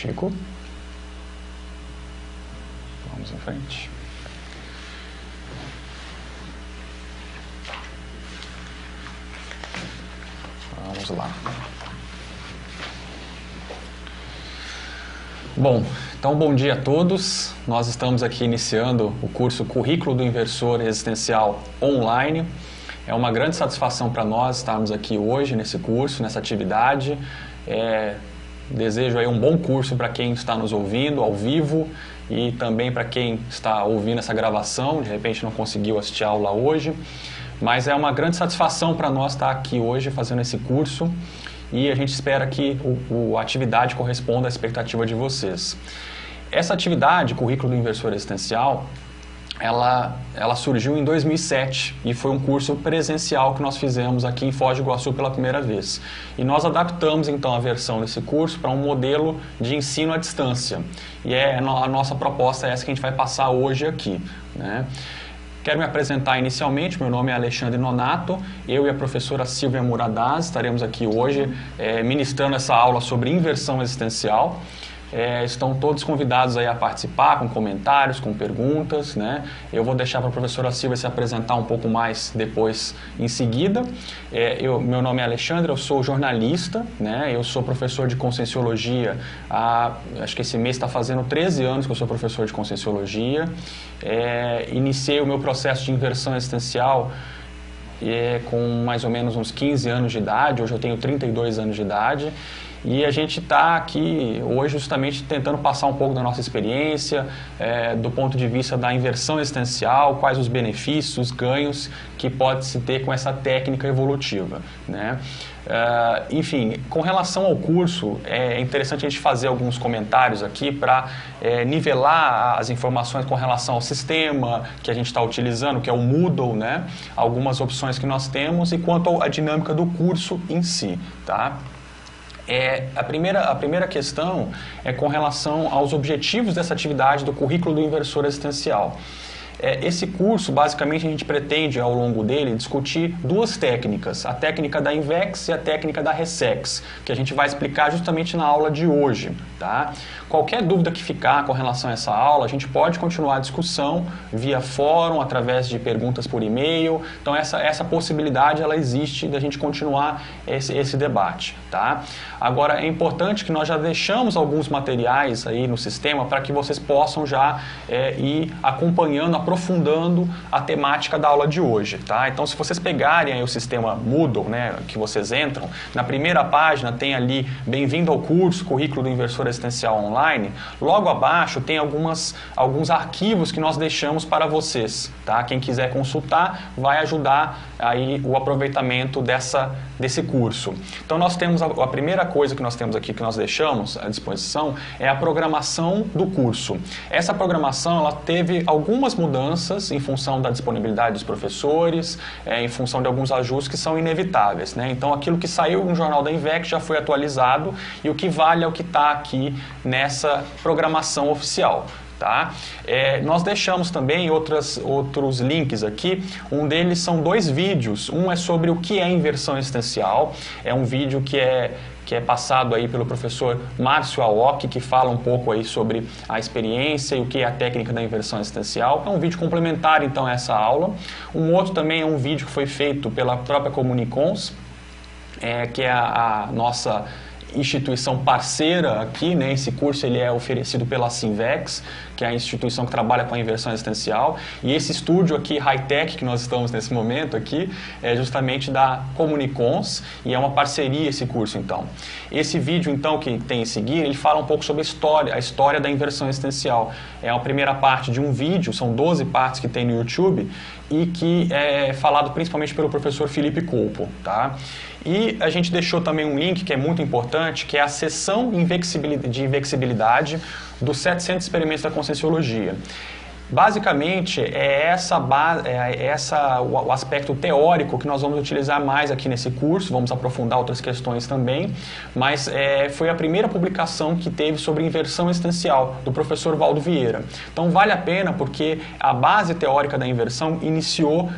Chico. Vamos em frente. Vamos lá. Bom, então bom dia a todos. Nós estamos aqui iniciando o curso Currículo do Inversor Existencial online. É uma grande satisfação para nós estarmos aqui hoje nesse curso, nessa atividade. Desejo aí um bom curso para quem está nos ouvindo ao vivo e também para quem está ouvindo essa gravação, de repente não conseguiu assistir a aula hoje. Mas é uma grande satisfação para nós estar aqui hoje fazendo esse curso e a gente espera que a atividade corresponda à expectativa de vocês. Essa atividade, Currículo do Inversor Existencial, ela surgiu em 2007 e foi um curso presencial que nós fizemos aqui em Foz do Iguaçu pela primeira vez. E nós adaptamos então a versão desse curso para um modelo de ensino à distância. E a nossa proposta é essa que a gente vai passar hoje aqui, né? Quero me apresentar inicialmente, meu nome é Alexandre Nonato, eu e a professora Silvia Muradaz estaremos aqui hoje ministrando essa aula sobre inversão existencial. Estão todos convidados aí a participar com comentários, com perguntas, né? Eu vou deixar para a professora Silvia se apresentar um pouco mais depois em seguida. Meu nome é Alexandre, eu sou jornalista, né? Eu sou professor de Conscienciologia, acho que esse mês está fazendo 13 anos que eu sou professor de Conscienciologia. Iniciei o meu processo de inversão existencial com mais ou menos uns 15 anos de idade, hoje eu tenho 32 anos de idade. E a gente está aqui hoje justamente tentando passar um pouco da nossa experiência, do ponto de vista da inversão existencial, quais os benefícios, os ganhos que pode-se ter com essa técnica evolutiva, né? Enfim, com relação ao curso, é interessante a gente fazer alguns comentários aqui para nivelar as informações com relação ao sistema que a gente está utilizando, que é o Moodle, né? Algumas opções que nós temos e quanto à dinâmica do curso em si, tá? A primeira questão é com relação aos objetivos dessa atividade do Currículo do Inversor Existencial. Esse curso, basicamente, a gente pretende, ao longo dele, discutir duas técnicas, a técnica da INVEX e a técnica da RESEX, que a gente vai explicar justamente na aula de hoje, tá? Qualquer dúvida que ficar com relação a essa aula, a gente pode continuar a discussão via fórum, através de perguntas por e-mail. Então, essa possibilidade, ela existe da gente continuar esse debate, tá? Agora, é importante que nós já deixamos alguns materiais aí no sistema para que vocês possam já ir acompanhando, aprofundando a temática da aula de hoje, tá? Então, se vocês pegarem aí o sistema Moodle, né, que vocês entram, na primeira página tem ali, bem-vindo ao curso Currículo do Inversor Existencial Online. Logo abaixo tem alguns arquivos que nós deixamos para vocês, tá? Quem quiser consultar vai ajudar aí o aproveitamento desse curso. Então, nós temos a primeira coisa que nós temos aqui, que nós deixamos à disposição, é a programação do curso. Essa programação, ela teve algumas mudanças em função da disponibilidade dos professores, em função de alguns ajustes que são inevitáveis, né? Então, aquilo que saiu no jornal da INVEX já foi atualizado e o que vale é o que está aqui nessa programação oficial, tá? Nós deixamos também outros links aqui. Um deles são 2 vídeos. Um é sobre o que é inversão existencial. É um vídeo que é passado aí pelo professor Márcio Aoki, que fala um pouco aí sobre a experiência e o que é a técnica da inversão existencial. É um vídeo complementar, então, a essa aula. Um outro também é um vídeo que foi feito pela própria Comunicons, que é a nossa instituição parceira aqui, né? Esse curso ele é oferecido pela Sinvex, que é a instituição que trabalha com a inversão existencial, e esse estúdio aqui, high-tech, que nós estamos nesse momento aqui, é justamente da Comunicons, e é uma parceria esse curso, então. Esse vídeo, então, que tem em seguir, ele fala um pouco sobre a história da inversão existencial. É a primeira parte de um vídeo, são 12 partes que tem no YouTube, e que é falado principalmente pelo professor Felipe Colpo, tá? E a gente deixou também um link que é muito importante, que é a seção de invexibilidade dos 700 experimentos da Conscienciologia. Basicamente, o aspecto teórico que nós vamos utilizar mais aqui nesse curso, vamos aprofundar outras questões também, mas foi a primeira publicação que teve sobre inversão existencial, do professor Valdo Vieira. Então vale a pena porque a base teórica da inversão iniciou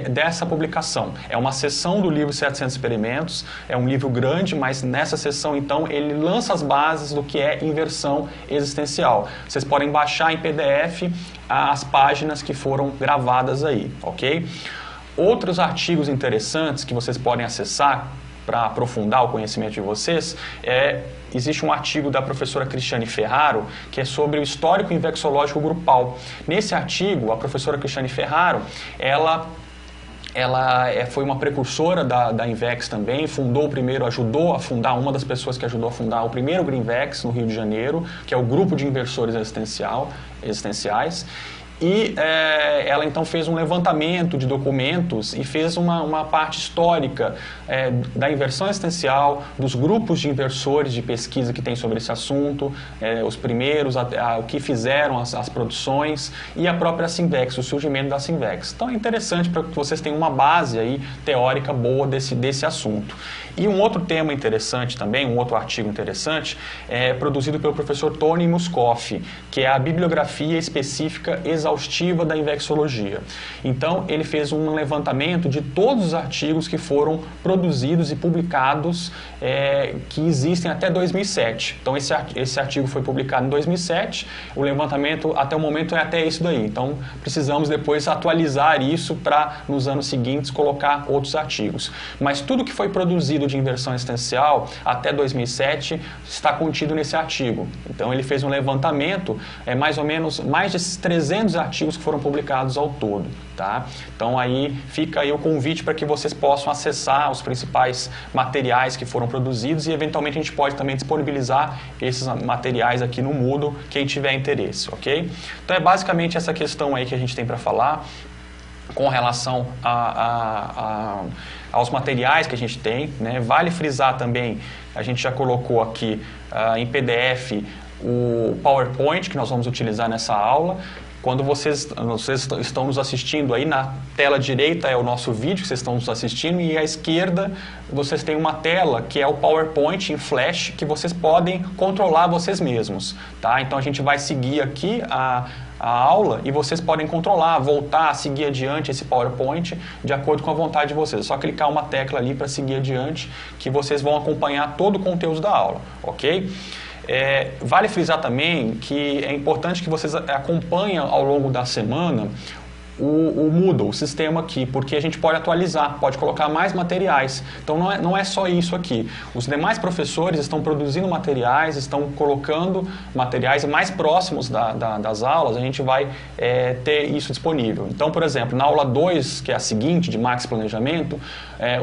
dessa publicação. É uma seção do livro 700 Experimentos, é um livro grande, mas nessa seção então ele lança as bases do que é inversão existencial. Vocês podem baixar em PDF as páginas que foram gravadas aí, ok? Outros artigos interessantes que vocês podem acessar para aprofundar o conhecimento de vocês, existe um artigo da professora Cristiane Ferraro, que é sobre o histórico invexológico grupal. Nesse artigo, a professora Cristiane Ferraro, ela foi uma precursora da Invex também, ajudou a fundar, uma das pessoas que ajudou a fundar o primeiro Greenvex no Rio de Janeiro, que é o grupo de inversores existenciais. E ela então fez um levantamento de documentos e fez uma parte histórica da inversão existencial, dos grupos de inversores de pesquisa que tem sobre esse assunto, os primeiros, o que fizeram as produções e a própria Sinvex, o surgimento da Sinvex. Então é interessante para que vocês tenham uma base aí teórica boa desse assunto. E um outro tema interessante também, um outro artigo interessante, é produzido pelo professor Tony Muscoff, que é a bibliografia específica exaustiva da invexologia. Então, ele fez um levantamento de todos os artigos que foram produzidos e publicados, que existem até 2007. Então, esse artigo foi publicado em 2007, o levantamento até o momento é até isso daí. Então, precisamos depois atualizar isso para, nos anos seguintes, colocar outros artigos. Mas tudo que foi produzido de inversão existencial até 2007 está contido nesse artigo. Então, ele fez um levantamento, mais ou menos mais de 300 artigos que foram publicados ao todo, tá? Então, aí fica aí o convite para que vocês possam acessar os principais materiais que foram produzidos e, eventualmente, a gente pode também disponibilizar esses materiais aqui no Moodle, quem tiver interesse, ok? Então, é basicamente essa questão aí que a gente tem para falar com relação aos materiais que a gente tem, né? Vale frisar também, a gente já colocou aqui em PDF o PowerPoint que nós vamos utilizar nessa aula. Quando vocês estão nos assistindo aí, na tela direita é o nosso vídeo que vocês estão nos assistindo e à esquerda vocês têm uma tela que é o PowerPoint em Flash que vocês podem controlar vocês mesmos, tá? Então a gente vai seguir aqui a aula e vocês podem controlar, voltar, seguir adiante esse PowerPoint de acordo com a vontade de vocês. É só clicar uma tecla ali para seguir adiante que vocês vão acompanhar todo o conteúdo da aula, ok? Vale frisar também que é importante que vocês acompanhem ao longo da semana o Moodle, o sistema aqui, porque a gente pode atualizar, pode colocar mais materiais. Então não é só isso aqui. Os demais professores estão produzindo materiais, estão colocando materiais mais próximos das aulas, a gente vai ter isso disponível. Então, por exemplo, na aula 2, que é a seguinte, de Max Planejamento,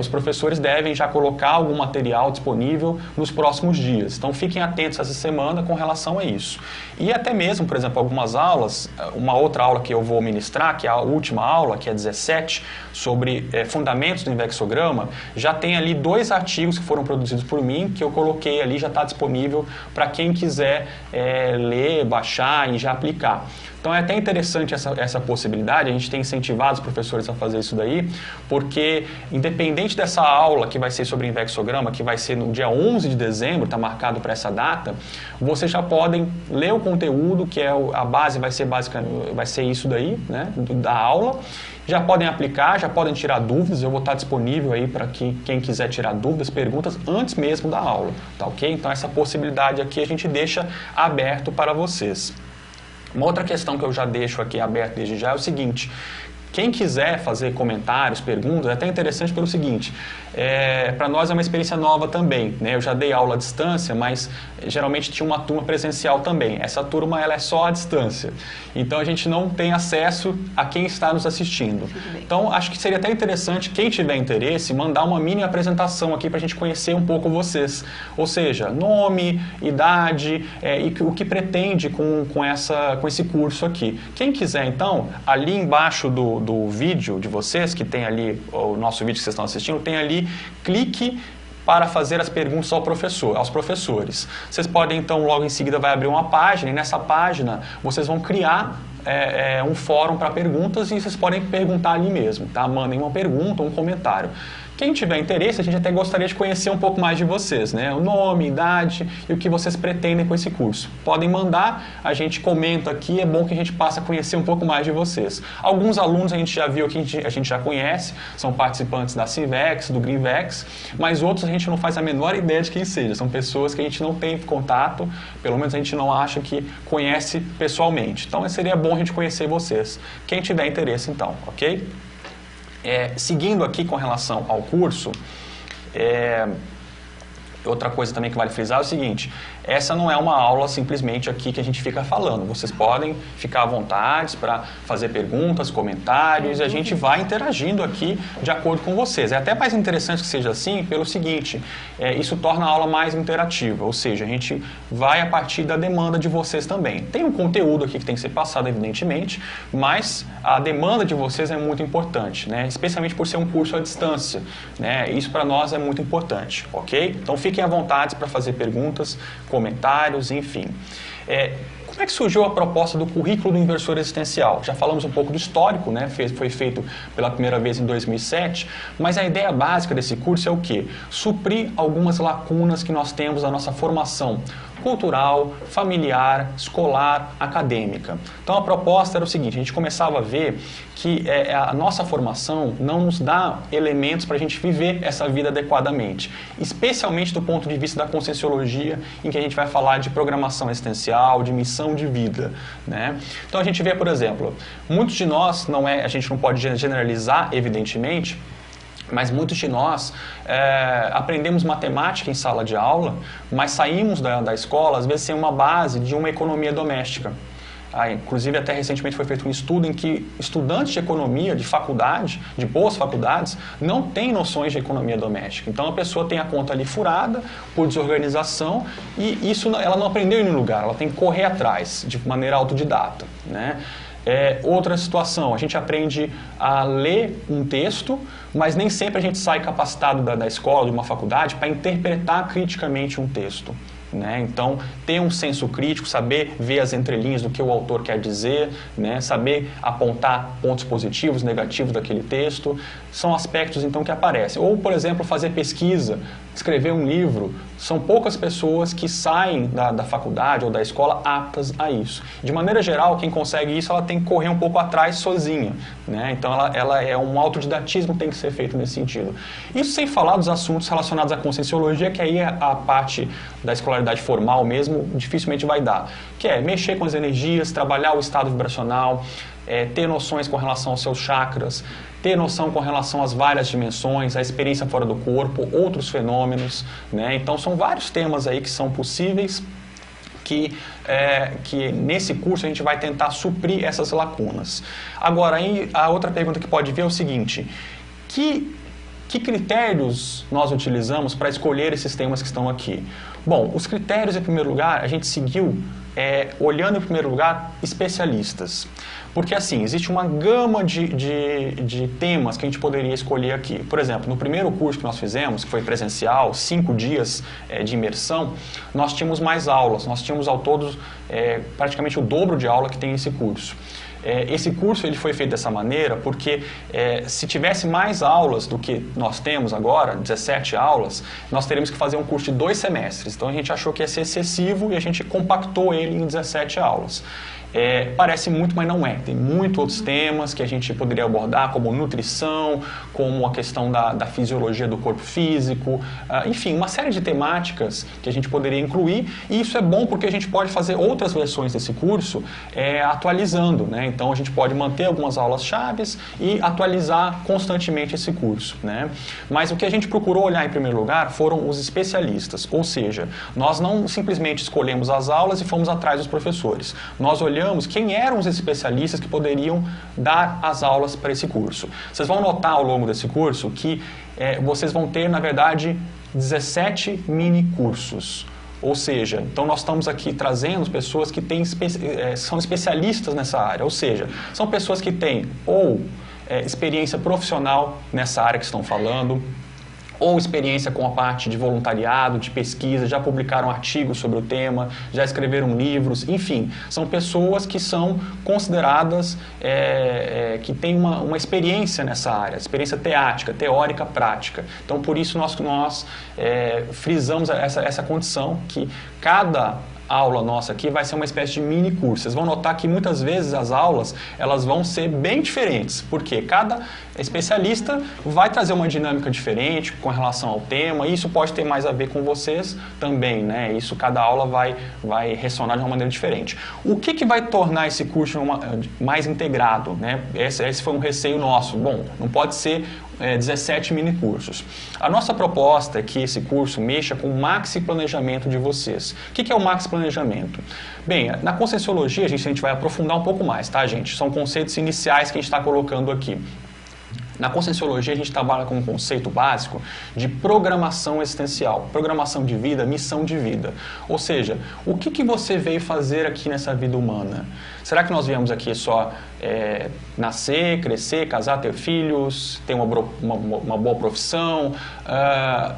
os professores devem já colocar algum material disponível nos próximos dias. Então fiquem atentos essa semana com relação a isso. E até mesmo, por exemplo, algumas aulas, uma outra aula que eu vou ministrar, que é a última aula, que é 17, sobre fundamentos do invexograma, já tem ali 2 artigos que foram produzidos por mim, que eu coloquei ali, já está disponível para quem quiser ler, baixar e já aplicar. Então é até interessante essa possibilidade, a gente tem incentivado os professores a fazer isso daí, porque independente dessa aula que vai ser sobre invexograma, que vai ser no dia 11 de dezembro, está marcado para essa data, vocês já podem ler o conteúdo, que a base vai ser isso daí, né, da aula, já podem aplicar, já podem tirar dúvidas, eu vou estar disponível aí para quem quiser tirar dúvidas, perguntas, antes mesmo da aula, tá ok? Então essa possibilidade aqui a gente deixa aberto para vocês. Uma outra questão que eu já deixo aqui aberto desde já é o seguinte: quem quiser fazer comentários, perguntas, é até interessante pelo seguinte, para nós é uma experiência nova também, né? Eu já dei aula à distância, mas geralmente tinha uma turma presencial também. Essa turma ela é só à distância, então a gente não tem acesso a quem está nos assistindo. Então acho que seria até interessante, quem tiver interesse, mandar uma mini apresentação aqui para a gente conhecer um pouco vocês. Ou seja, nome, idade e o que pretende com esse curso aqui. Quem quiser então, ali embaixo do vídeo de vocês, que tem ali o nosso vídeo que vocês estão assistindo, tem ali, clique para fazer as perguntas aos professores. Vocês podem, então, logo em seguida vai abrir uma página, e nessa página vocês vão criar um fórum para perguntas e vocês podem perguntar ali mesmo, tá? Mandem uma pergunta, um comentário. Quem tiver interesse, a gente até gostaria de conhecer um pouco mais de vocês, né? O nome, idade e o que vocês pretendem com esse curso. Podem mandar, a gente comenta aqui, é bom que a gente passe a conhecer um pouco mais de vocês. Alguns alunos a gente já viu aqui, a gente já conhece, são participantes da Civex, do Greenvex, mas outros a gente não faz a menor ideia de quem seja. São pessoas que a gente não tem contato, pelo menos a gente não acha que conhece pessoalmente. Então seria bom a gente conhecer vocês. Quem tiver interesse, então, ok? Seguindo aqui com relação ao curso, outra coisa também que vale frisar é o seguinte: essa não é uma aula simplesmente aqui que a gente fica falando. Vocês podem ficar à vontade para fazer perguntas, comentários, e a gente vai interagindo aqui de acordo com vocês. É até mais interessante que seja assim pelo seguinte: isso torna a aula mais interativa, ou seja, a gente vai a partir da demanda de vocês também. Tem um conteúdo aqui que tem que ser passado, evidentemente, mas a demanda de vocês é muito importante, né? Especialmente por ser um curso à distância, né? Isso para nós é muito importante, ok? Então fiquem à vontade para fazer perguntas, comentários, enfim. Como é que surgiu a proposta do currículo do inversor existencial? Já falamos um pouco do histórico, né? Foi feito pela primeira vez em 2007, mas a ideia básica desse curso é o quê? Suprir algumas lacunas que nós temos na nossa formação cultural, familiar, escolar, acadêmica. Então a proposta era o seguinte: a gente começava a ver que a nossa formação não nos dá elementos para a gente viver essa vida adequadamente, especialmente do ponto de vista da conscienciologia, em que a gente vai falar de programação existencial, de missão de vida, né? Então a gente vê, por exemplo, muitos de nós, a gente não pode generalizar, evidentemente, mas muitos de nós aprendemos matemática em sala de aula, mas saímos da escola, às vezes, sem uma base de uma economia doméstica. Inclusive, até recentemente foi feito um estudo em que estudantes de economia, de faculdade, de boas faculdades, não têm noções de economia doméstica. Então, a pessoa tem a conta ali furada por desorganização e isso ela não aprendeu em nenhum lugar, ela tem que correr atrás de maneira autodidata, né? Outra situação, a gente aprende a ler um texto, mas nem sempre a gente sai capacitado da escola, de uma faculdade, para interpretar criticamente um texto, né? Então, ter um senso crítico, saber ver as entrelinhas do que o autor quer dizer, né? Saber apontar pontos positivos, negativos daquele texto, são aspectos então que aparecem. Ou, por exemplo, fazer pesquisa, escrever um livro. São poucas pessoas que saem da faculdade ou da escola aptas a isso. De maneira geral, quem consegue isso, ela tem que correr um pouco atrás sozinha, né? Então, ela é um autodidatismo que tem que ser feito nesse sentido. Isso sem falar dos assuntos relacionados à conscienciologia, que aí a parte da escolaridade formal mesmo dificilmente vai dar. Que é mexer com as energias, trabalhar o estado vibracional, ter noções com relação aos seus chakras, ter noção com relação às várias dimensões, a experiência fora do corpo, outros fenômenos, né? Então, são vários temas aí que são possíveis, que nesse curso a gente vai tentar suprir essas lacunas. Agora, aí, a outra pergunta que pode vir é o seguinte: que critérios nós utilizamos para escolher esses temas que estão aqui? Bom, os critérios, em primeiro lugar, a gente seguiu olhando, em primeiro lugar, especialistas. Porque, assim, existe uma gama de temas que a gente poderia escolher aqui. Por exemplo, no primeiro curso que nós fizemos, que foi presencial, 5 dias de imersão, nós tínhamos mais aulas. Nós tínhamos, ao todo, praticamente o dobro de aula que tem esse curso. Esse curso ele foi feito dessa maneira porque se tivesse mais aulas do que nós temos agora, 17 aulas, nós teríamos que fazer um curso de 2 semestres. Então a gente achou que ia ser excessivo e a gente compactou ele em 17 aulas. Parece muito, mas não é. Tem muitos outros temas que a gente poderia abordar, como nutrição, como a questão da fisiologia do corpo físico, enfim, uma série de temáticas que a gente poderia incluir, e isso é bom porque a gente pode fazer outras versões desse curso atualizando, né? Então a gente pode manter algumas aulas chaves e atualizar constantemente esse curso, né? Mas o que a gente procurou olhar em primeiro lugar foram os especialistas, ou seja, nós não simplesmente escolhemos as aulas e fomos atrás dos professores. Nós olhamos quem eram os especialistas que poderiam dar as aulas para esse curso. Vocês vão notar ao longo desse curso que vocês vão ter, na verdade, 17 mini cursos. Ou seja, então nós estamos aqui trazendo pessoas que são especialistas nessa área. Ou seja, são pessoas que têm ou experiência profissional nessa área que estão falando, ou experiência com a parte de voluntariado, de pesquisa, já publicaram artigos sobre o tema, já escreveram livros, enfim, são pessoas que são consideradas, que têm uma experiência nessa área, experiência teórica, prática. Então, por isso nós frisamos essa condição que cada aula nossa aqui vai ser uma espécie de mini curso. Vocês vão notar que muitas vezes as aulas elas vão ser bem diferentes, porque cada especialista vai trazer uma dinâmica diferente com relação ao tema, e isso pode ter mais a ver com vocês também, né? Isso cada aula vai ressonar de uma maneira diferente. O que vai tornar esse curso mais integrado, né? Esse foi um receio nosso. Bom, não pode ser 17 mini cursos. A nossa proposta é que esse curso mexa com o maxi planejamento de vocês. O que é o maxi planejamento? Bem, na Conscienciologia a gente vai aprofundar um pouco mais, tá, gente? São conceitos iniciais que a gente está colocando aqui. Na Conscienciologia a gente trabalha com um conceito básico de programação existencial, programação de vida, missão de vida. Ou seja, o que você veio fazer aqui nessa vida humana? Será que nós viemos aqui só nascer, crescer, casar, ter filhos, ter uma boa profissão?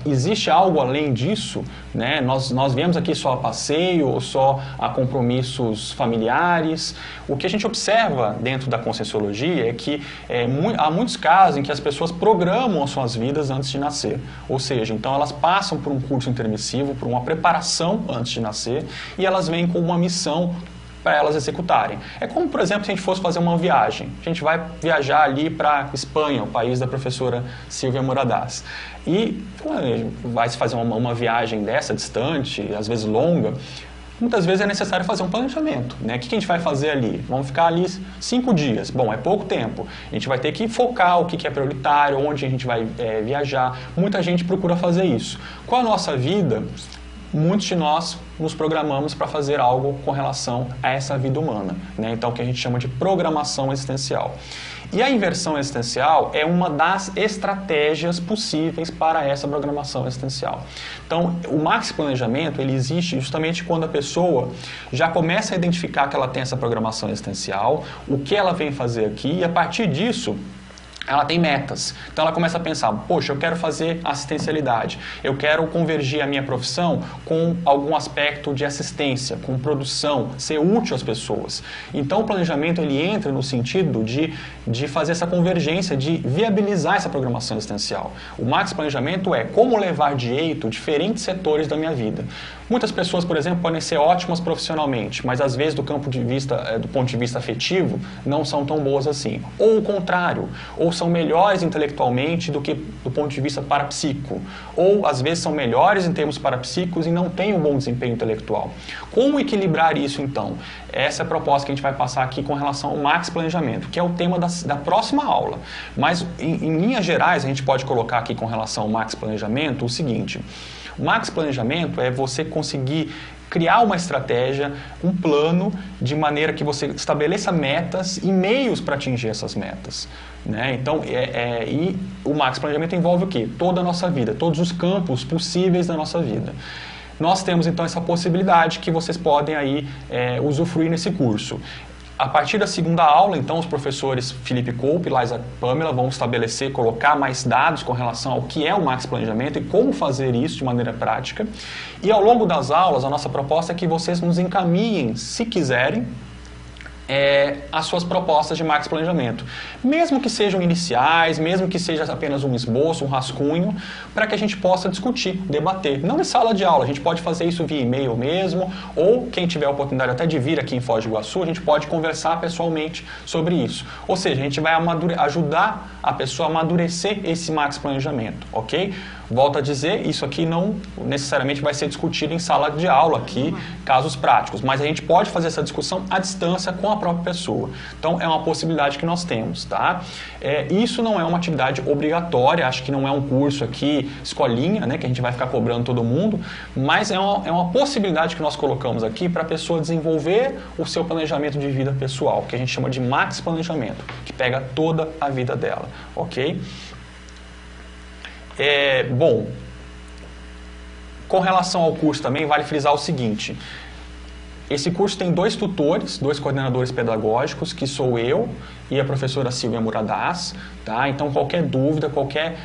Existe algo além disso? Né? Nós viemos aqui só a passeio ou só a compromissos familiares? O que a gente observa dentro da Conscienciologia é que há muitos casos em que as pessoas programam as suas vidas antes de nascer. Ou seja, então elas passam por um curso intermissivo, por uma preparação antes de nascer, e elas vêm com uma missão para elas executarem. É como, por exemplo, se a gente fosse fazer uma viagem. A gente vai viajar ali para Espanha, o país da professora Silvia Moradas. E vai se fazer uma viagem dessa, distante, às vezes longa, muitas vezes é necessário fazer um planejamento, né? O que a gente vai fazer ali? Vamos ficar ali 5 dias. Bom, é pouco tempo. A gente vai ter que focar o que é prioritário, onde a gente vai viajar. Muita gente procura fazer isso. Com a nossa vida, muitos de nós nos programamos para fazer algo com relação a essa vida humana, né? Então, o que a gente chama de programação existencial. E a inversão existencial é uma das estratégias possíveis para essa programação existencial. Então, o maxi planejamento, ele existe justamente quando a pessoa já começa a identificar que ela tem essa programação existencial, o que ela vem fazer aqui, e a partir disso, ela tem metas. Então ela começa a pensar, poxa, eu quero fazer assistencialidade, eu quero convergir a minha profissão com algum aspecto de assistência, com produção, ser útil às pessoas. Então o planejamento ele entra no sentido de fazer essa convergência, de viabilizar essa programação existencial. O maxi planejamento é como levar de jeito diferentes setores da minha vida. Muitas pessoas, por exemplo, podem ser ótimas profissionalmente, mas às vezes do ponto de vista afetivo, não são tão boas assim. Ou o contrário, ou são melhores intelectualmente do que do ponto de vista parapsíquico. Ou às vezes são melhores em termos parapsíquicos e não têm um bom desempenho intelectual. Como equilibrar isso então? Essa é a proposta que a gente vai passar aqui com relação ao maxi planejamento, que é o tema da próxima aula. Mas em linhas gerais a gente pode colocar aqui com relação ao maxi planejamento o seguinte: o maxi planejamento é você conseguir criar uma estratégia, um plano, de maneira que você estabeleça metas e meios para atingir essas metas, né? Então, e o maxi planejamento envolve o quê? Toda a nossa vida, todos os campos possíveis da nossa vida. Nós temos então essa possibilidade que vocês podem aí usufruir nesse curso. A partir da segunda aula, então, os professores Felipe Coupe e Liza Pamela vão estabelecer, colocar mais dados com relação ao que é o maxi planejamento e como fazer isso de maneira prática. E ao longo das aulas, a nossa proposta é que vocês nos encaminhem, se quiserem, as suas propostas de maxi planejamento, mesmo que sejam iniciais, mesmo que seja apenas um esboço, um rascunho, para que a gente possa discutir, debater. Não em sala de aula, a gente pode fazer isso via e-mail mesmo, ou quem tiver a oportunidade até de vir aqui em Foz do Iguaçu, a gente pode conversar pessoalmente sobre isso. Ou seja, a gente vai ajudar a pessoa a amadurecer esse maxi planejamento, ok? Volto a dizer, isso aqui não necessariamente vai ser discutido em sala de aula aqui, casos práticos, mas a gente pode fazer essa discussão à distância com a própria pessoa. Então, é uma possibilidade que nós temos, tá? Isso não é uma atividade obrigatória, acho que não é um curso aqui, escolinha, né, que a gente vai ficar cobrando todo mundo, mas é uma possibilidade que nós colocamos aqui para a pessoa desenvolver o seu planejamento de vida pessoal, que a gente chama de maxi planejamento, que pega toda a vida dela, ok? Bom, com relação ao curso também vale frisar o seguinte: Esse curso tem 2 tutores, 2 coordenadores pedagógicos, que sou eu e a professora Silvia Muradaz, tá? Então, qualquer dúvida, qualquer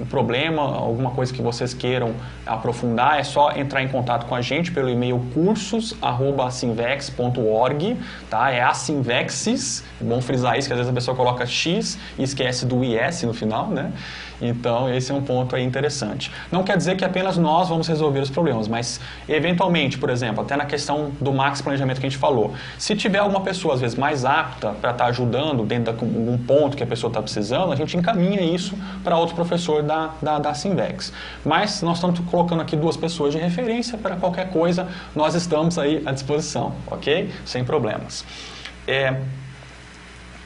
problema, alguma coisa que vocês queiram aprofundar, é só entrar em contato com a gente pelo e-mail cursos@asinvex.org, tá? É Asinvexes, bom frisar isso, que às vezes a pessoa coloca X e esquece do IS no final, né? Então, esse é um ponto aí interessante. Não quer dizer que apenas nós vamos resolver os problemas, mas, eventualmente, por exemplo, até na questão do Max Planejamento que a gente falou, se tiver alguma pessoa, às vezes, mais apta para estar ajudando dentro de um ponto que a pessoa está precisando, a gente encaminha isso para outro professor da Asinvex. Mas nós estamos colocando aqui 2 pessoas de referência para qualquer coisa, nós estamos aí à disposição, ok? Sem problemas.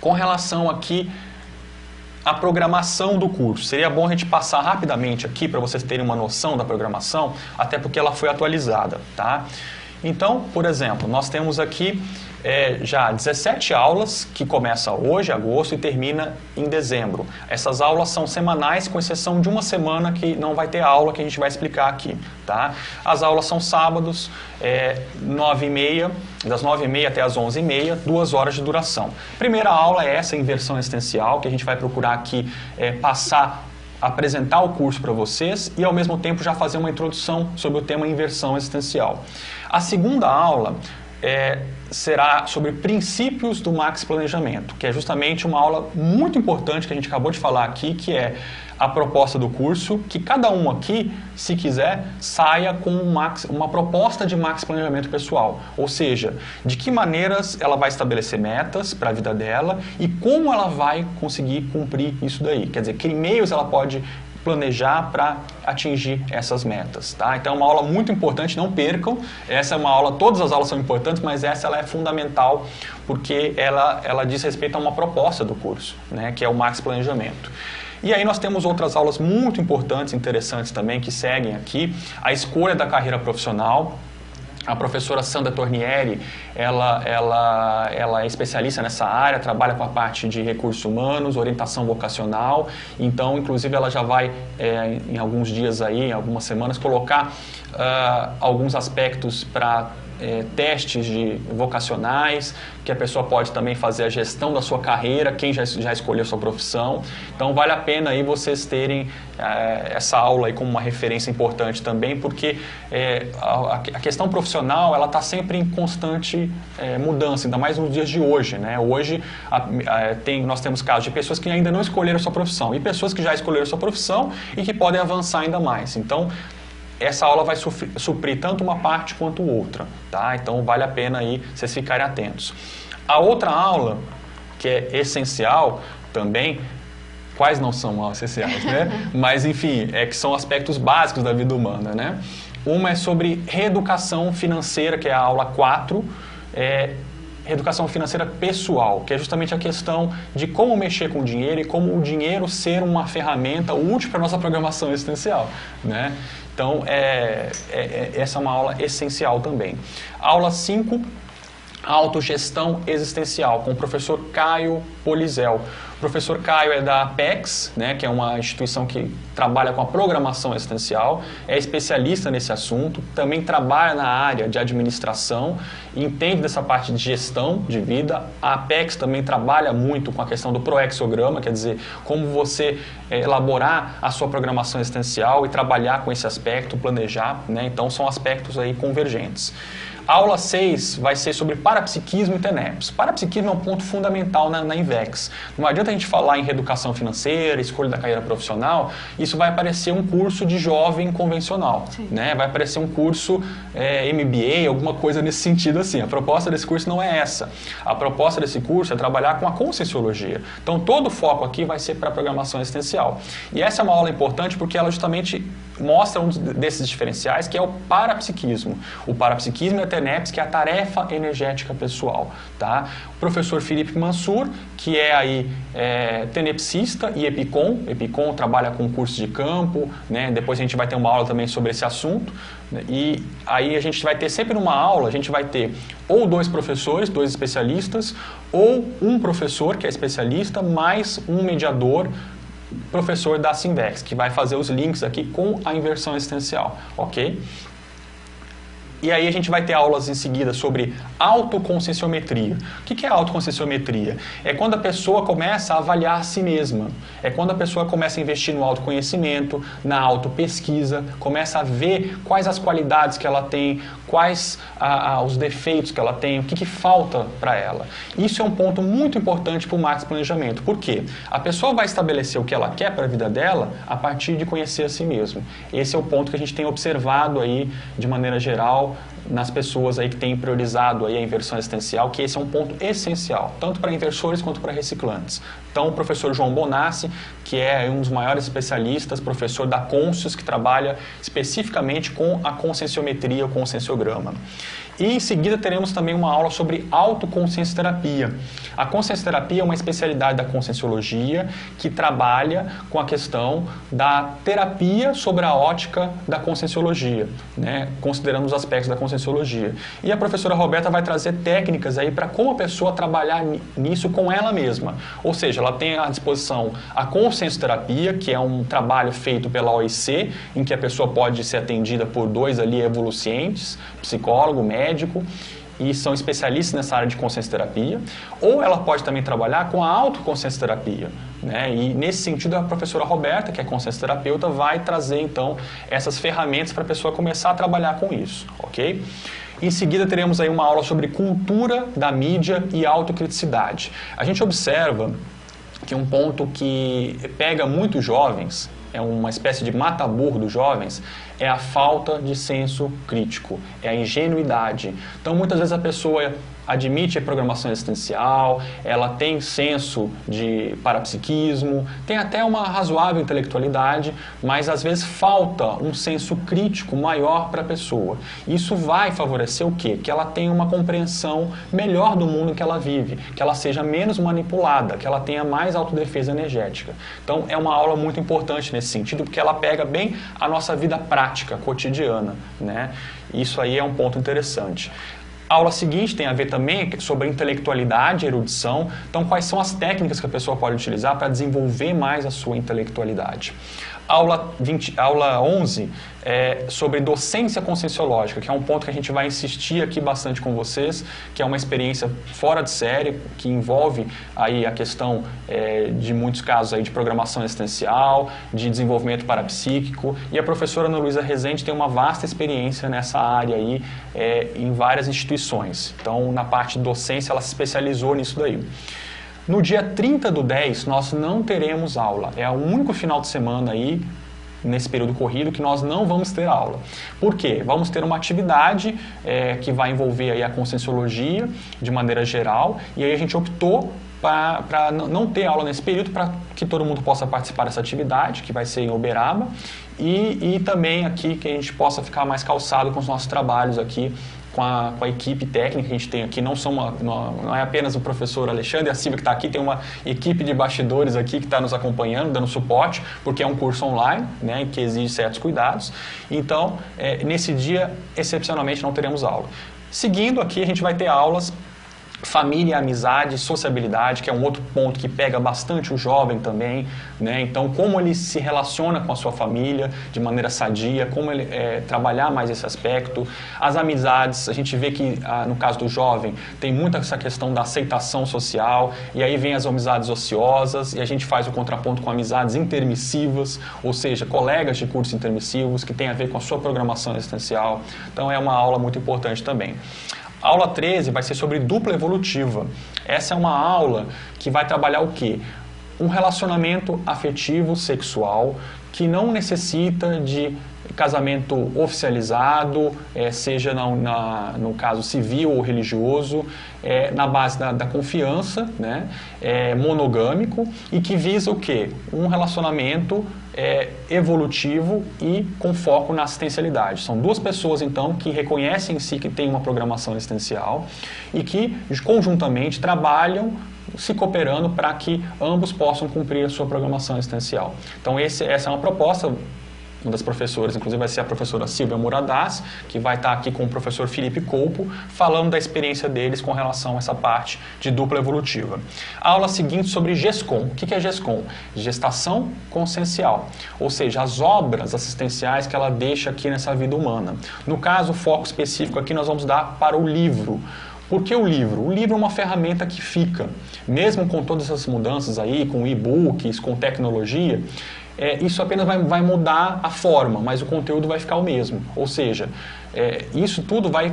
Com relação aqui a programação do curso. Seria bom a gente passar rapidamente aqui para vocês terem uma noção da programação, até porque ela foi atualizada, tá? Então, por exemplo, nós temos aqui já 17 aulas que começa hoje, agosto, e termina em dezembro. Essas aulas são semanais, com exceção de uma semana que não vai ter aula, que a gente vai explicar aqui, tá? As aulas são sábados, 9h30, das 9h30 até as 11h30, 2 horas de duração. Primeira aula é essa inversão existencial, que a gente vai procurar aqui apresentar o curso para vocês e, ao mesmo tempo, já fazer uma introdução sobre o tema inversão existencial. A segunda aula será sobre princípios do Max Planejamento, que é justamente uma aula muito importante que a gente acabou de falar aqui, que é a proposta do curso, que cada um aqui, se quiser, saia com uma proposta de Max Planejamento pessoal. Ou seja, de que maneiras ela vai estabelecer metas para a vida dela e como ela vai conseguir cumprir isso daí. Quer dizer, que meios ela pode planejar para atingir essas metas, tá? Então é uma aula muito importante, não percam. Essa é uma aula, todas as aulas são importantes, mas essa ela é fundamental porque ela diz respeito a uma proposta do curso, né, que é o Max Planejamento. E aí nós temos outras aulas muito importantes, interessantes também, que seguem aqui. A escolha da carreira profissional. A professora Sandra Tornieri, ela é especialista nessa área, trabalha com a parte de recursos humanos, orientação vocacional. Então, inclusive, ela já vai, em alguns dias aí, em algumas semanas, colocar alguns aspectos para testes vocacionais, que a pessoa pode também fazer a gestão da sua carreira, quem já escolheu a sua profissão. Então, vale a pena aí vocês terem essa aula aí como uma referência importante também, porque a questão profissional, ela está sempre em constante mudança, ainda mais nos dias de hoje, né? Hoje, nós temos casos de pessoas que ainda não escolheram a sua profissão e pessoas que já escolheram a sua profissão e que podem avançar ainda mais. Então, essa aula vai suprir tanto uma parte quanto outra, tá? Então, vale a pena aí vocês ficarem atentos. A outra aula, que é essencial também, quais não são essenciais, né? Mas, enfim, que são aspectos básicos da vida humana, né? Uma é sobre reeducação financeira, que é a aula 4, reeducação financeira pessoal, que é justamente a questão de como mexer com o dinheiro e como o dinheiro ser uma ferramenta útil para a nossa programação existencial, né? Então, essa é uma aula essencial também. Aula 5, autogestão existencial, com o professor Caio Polizel. O professor Caio é da Apex, né, que é uma instituição que trabalha com a programação existencial, é especialista nesse assunto, também trabalha na área de administração, entende dessa parte de gestão de vida. A Apex também trabalha muito com a questão do proexograma, quer dizer, como você elaborar a sua programação existencial e trabalhar com esse aspecto, planejar, né? Então são aspectos aí convergentes. A aula 6 vai ser sobre parapsiquismo e TENEPS. Parapsiquismo é um ponto fundamental na INVEX. Não adianta a gente falar em reeducação financeira, escolha da carreira profissional, isso vai parecer um curso de jovem convencional, né? Vai parecer um curso MBA, alguma coisa nesse sentido assim. A proposta desse curso não é essa. A proposta desse curso é trabalhar com a conscienciologia. Então todo o foco aqui vai ser para a programação existencial. E essa é uma aula importante porque ela justamente mostra um desses diferenciais, que é o parapsiquismo. O parapsiquismo e a TENEPS, que é a tarefa energética pessoal, tá? O professor Felipe Mansur, que é aí tenepsista e EPICOM trabalha com curso de campo, né? Depois a gente vai ter uma aula também sobre esse assunto, né? E aí a gente vai ter sempre numa aula, a gente vai ter ou 2 professores, 2 especialistas, ou um professor que é especialista, mais um mediador, professor da Asinvex, que vai fazer os links aqui com a inversão existencial, ok? E aí a gente vai ter aulas em seguida sobre autoconscienciometria. O que é autoconscienciometria? É quando a pessoa começa a avaliar a si mesma. É quando a pessoa começa a investir no autoconhecimento, na autopesquisa, começa a ver quais as qualidades que ela tem, quais os defeitos que ela tem, o que falta para ela. Isso é um ponto muito importante para o Max Planejamento. Por quê? A pessoa vai estabelecer o que ela quer para a vida dela a partir de conhecer a si mesma. Esse é o ponto que a gente tem observado aí, de maneira geral, nas pessoas aí que têm priorizado aí a inversão existencial, que esse é um ponto essencial, tanto para inversores quanto para reciclantes. Então, o professor João Bonassi, que é um dos maiores especialistas, professor da Conscius, que trabalha especificamente com a conscienciometria, o conscienciograma. E em seguida teremos também uma aula sobre autoconsciencioterapia. A consciencioterapia é uma especialidade da conscienciologia que trabalha com a questão da terapia sobre a ótica da conscienciologia, né, considerando os aspectos da conscienciologia. E a professora Roberta vai trazer técnicas aí para como a pessoa trabalhar nisso com ela mesma. Ou seja, ela tem à disposição a consciencioterapia, que é um trabalho feito pela OIC, em que a pessoa pode ser atendida por 2 ali evolucientes, psicólogo, médico, e são especialistas nessa área de consciencioterapia, ou ela pode também trabalhar com a autoconsciencioterapia, né? E nesse sentido a professora Roberta, que é consciencioterapeuta, vai trazer então essas ferramentas para a pessoa começar a trabalhar com isso, ok? Em seguida teremos aí uma aula sobre cultura da mídia e autocriticidade. A gente observa que um ponto que pega muitos jovens, é uma espécie de mata-burro dos jovens, é a falta de senso crítico, é a ingenuidade. Então, muitas vezes a pessoa admite a programação existencial, ela tem senso de parapsiquismo, tem até uma razoável intelectualidade, mas às vezes falta um senso crítico maior para a pessoa. Isso vai favorecer o quê? Que ela tenha uma compreensão melhor do mundo em que ela vive, que ela seja menos manipulada, que ela tenha mais autodefesa energética. Então é uma aula muito importante nesse sentido, porque ela pega bem a nossa vida prática, cotidiana, né? Isso aí é um ponto interessante. A aula seguinte tem a ver também sobre a intelectualidade e erudição. Então, quais são as técnicas que a pessoa pode utilizar para desenvolver mais a sua intelectualidade. Aula 11 é sobre docência conscienciológica, que é um ponto que a gente vai insistir aqui bastante com vocês, que é uma experiência fora de série, que envolve aí a questão de muitos casos aí de programação existencial, de desenvolvimento parapsíquico, e a professora Ana Luísa Rezende tem uma vasta experiência nessa área aí, em várias instituições. Então, na parte de docência, ela se especializou nisso daí. No dia 30/10, nós não teremos aula. É o único final de semana aí, nesse período corrido, que nós não vamos ter aula. Por quê? Vamos ter uma atividade que vai envolver aí a conscienciologia de maneira geral, e aí a gente optou para não ter aula nesse período, para que todo mundo possa participar dessa atividade, que vai ser em Uberaba, e também aqui que a gente possa ficar mais calçado com os nossos trabalhos aqui, com a equipe técnica que a gente tem aqui. Não é apenas o professor Alexandre, a Silvia que está aqui, tem uma equipe de bastidores aqui que está nos acompanhando, dando suporte, porque é um curso online, né, que exige certos cuidados. Então, nesse dia, excepcionalmente, não teremos aula. Seguindo aqui, a gente vai ter aulas família, amizade, sociabilidade, que é um outro ponto que pega bastante o jovem também, né? Então, como ele se relaciona com a sua família de maneira sadia, como ele trabalhar mais esse aspecto. As amizades, a gente vê que, no caso do jovem, tem muita essa questão da aceitação social, e aí vem as amizades ociosas, e a gente faz o contraponto com amizades intermissivas, ou seja, colegas de cursos intermissivos, que tem a ver com a sua programação existencial. Então, é uma aula muito importante também. A aula 13 vai ser sobre dupla evolutiva. Essa é uma aula que vai trabalhar o quê? Um relacionamento afetivo, sexual, que não necessita de casamento oficializado, seja no caso civil ou religioso, na base da confiança, né? Monogâmico, e que visa o quê? Um relacionamento evolutivo e com foco na assistencialidade. São duas pessoas, então, que reconhecem em si que tem uma programação existencial e que, conjuntamente, trabalham se cooperando para que ambos possam cumprir a sua programação existencial. Então, essa é uma proposta Uma das professoras, inclusive, vai ser a professora Silvia Muradás, que vai estar aqui com o professor Felipe Colpo, falando da experiência deles com relação a essa parte de dupla evolutiva. A aula seguinte sobre GESCOM. O que é GESCOM? Gestação consciencial, ou seja, as obras assistenciais que ela deixa aqui nessa vida humana. No caso, o foco específico aqui nós vamos dar para o livro. Por que o livro? O livro é uma ferramenta que fica, mesmo com todas essas mudanças aí, com e-books, com tecnologia, isso apenas vai mudar a forma, mas o conteúdo vai ficar o mesmo. Ou seja, isso tudo vai,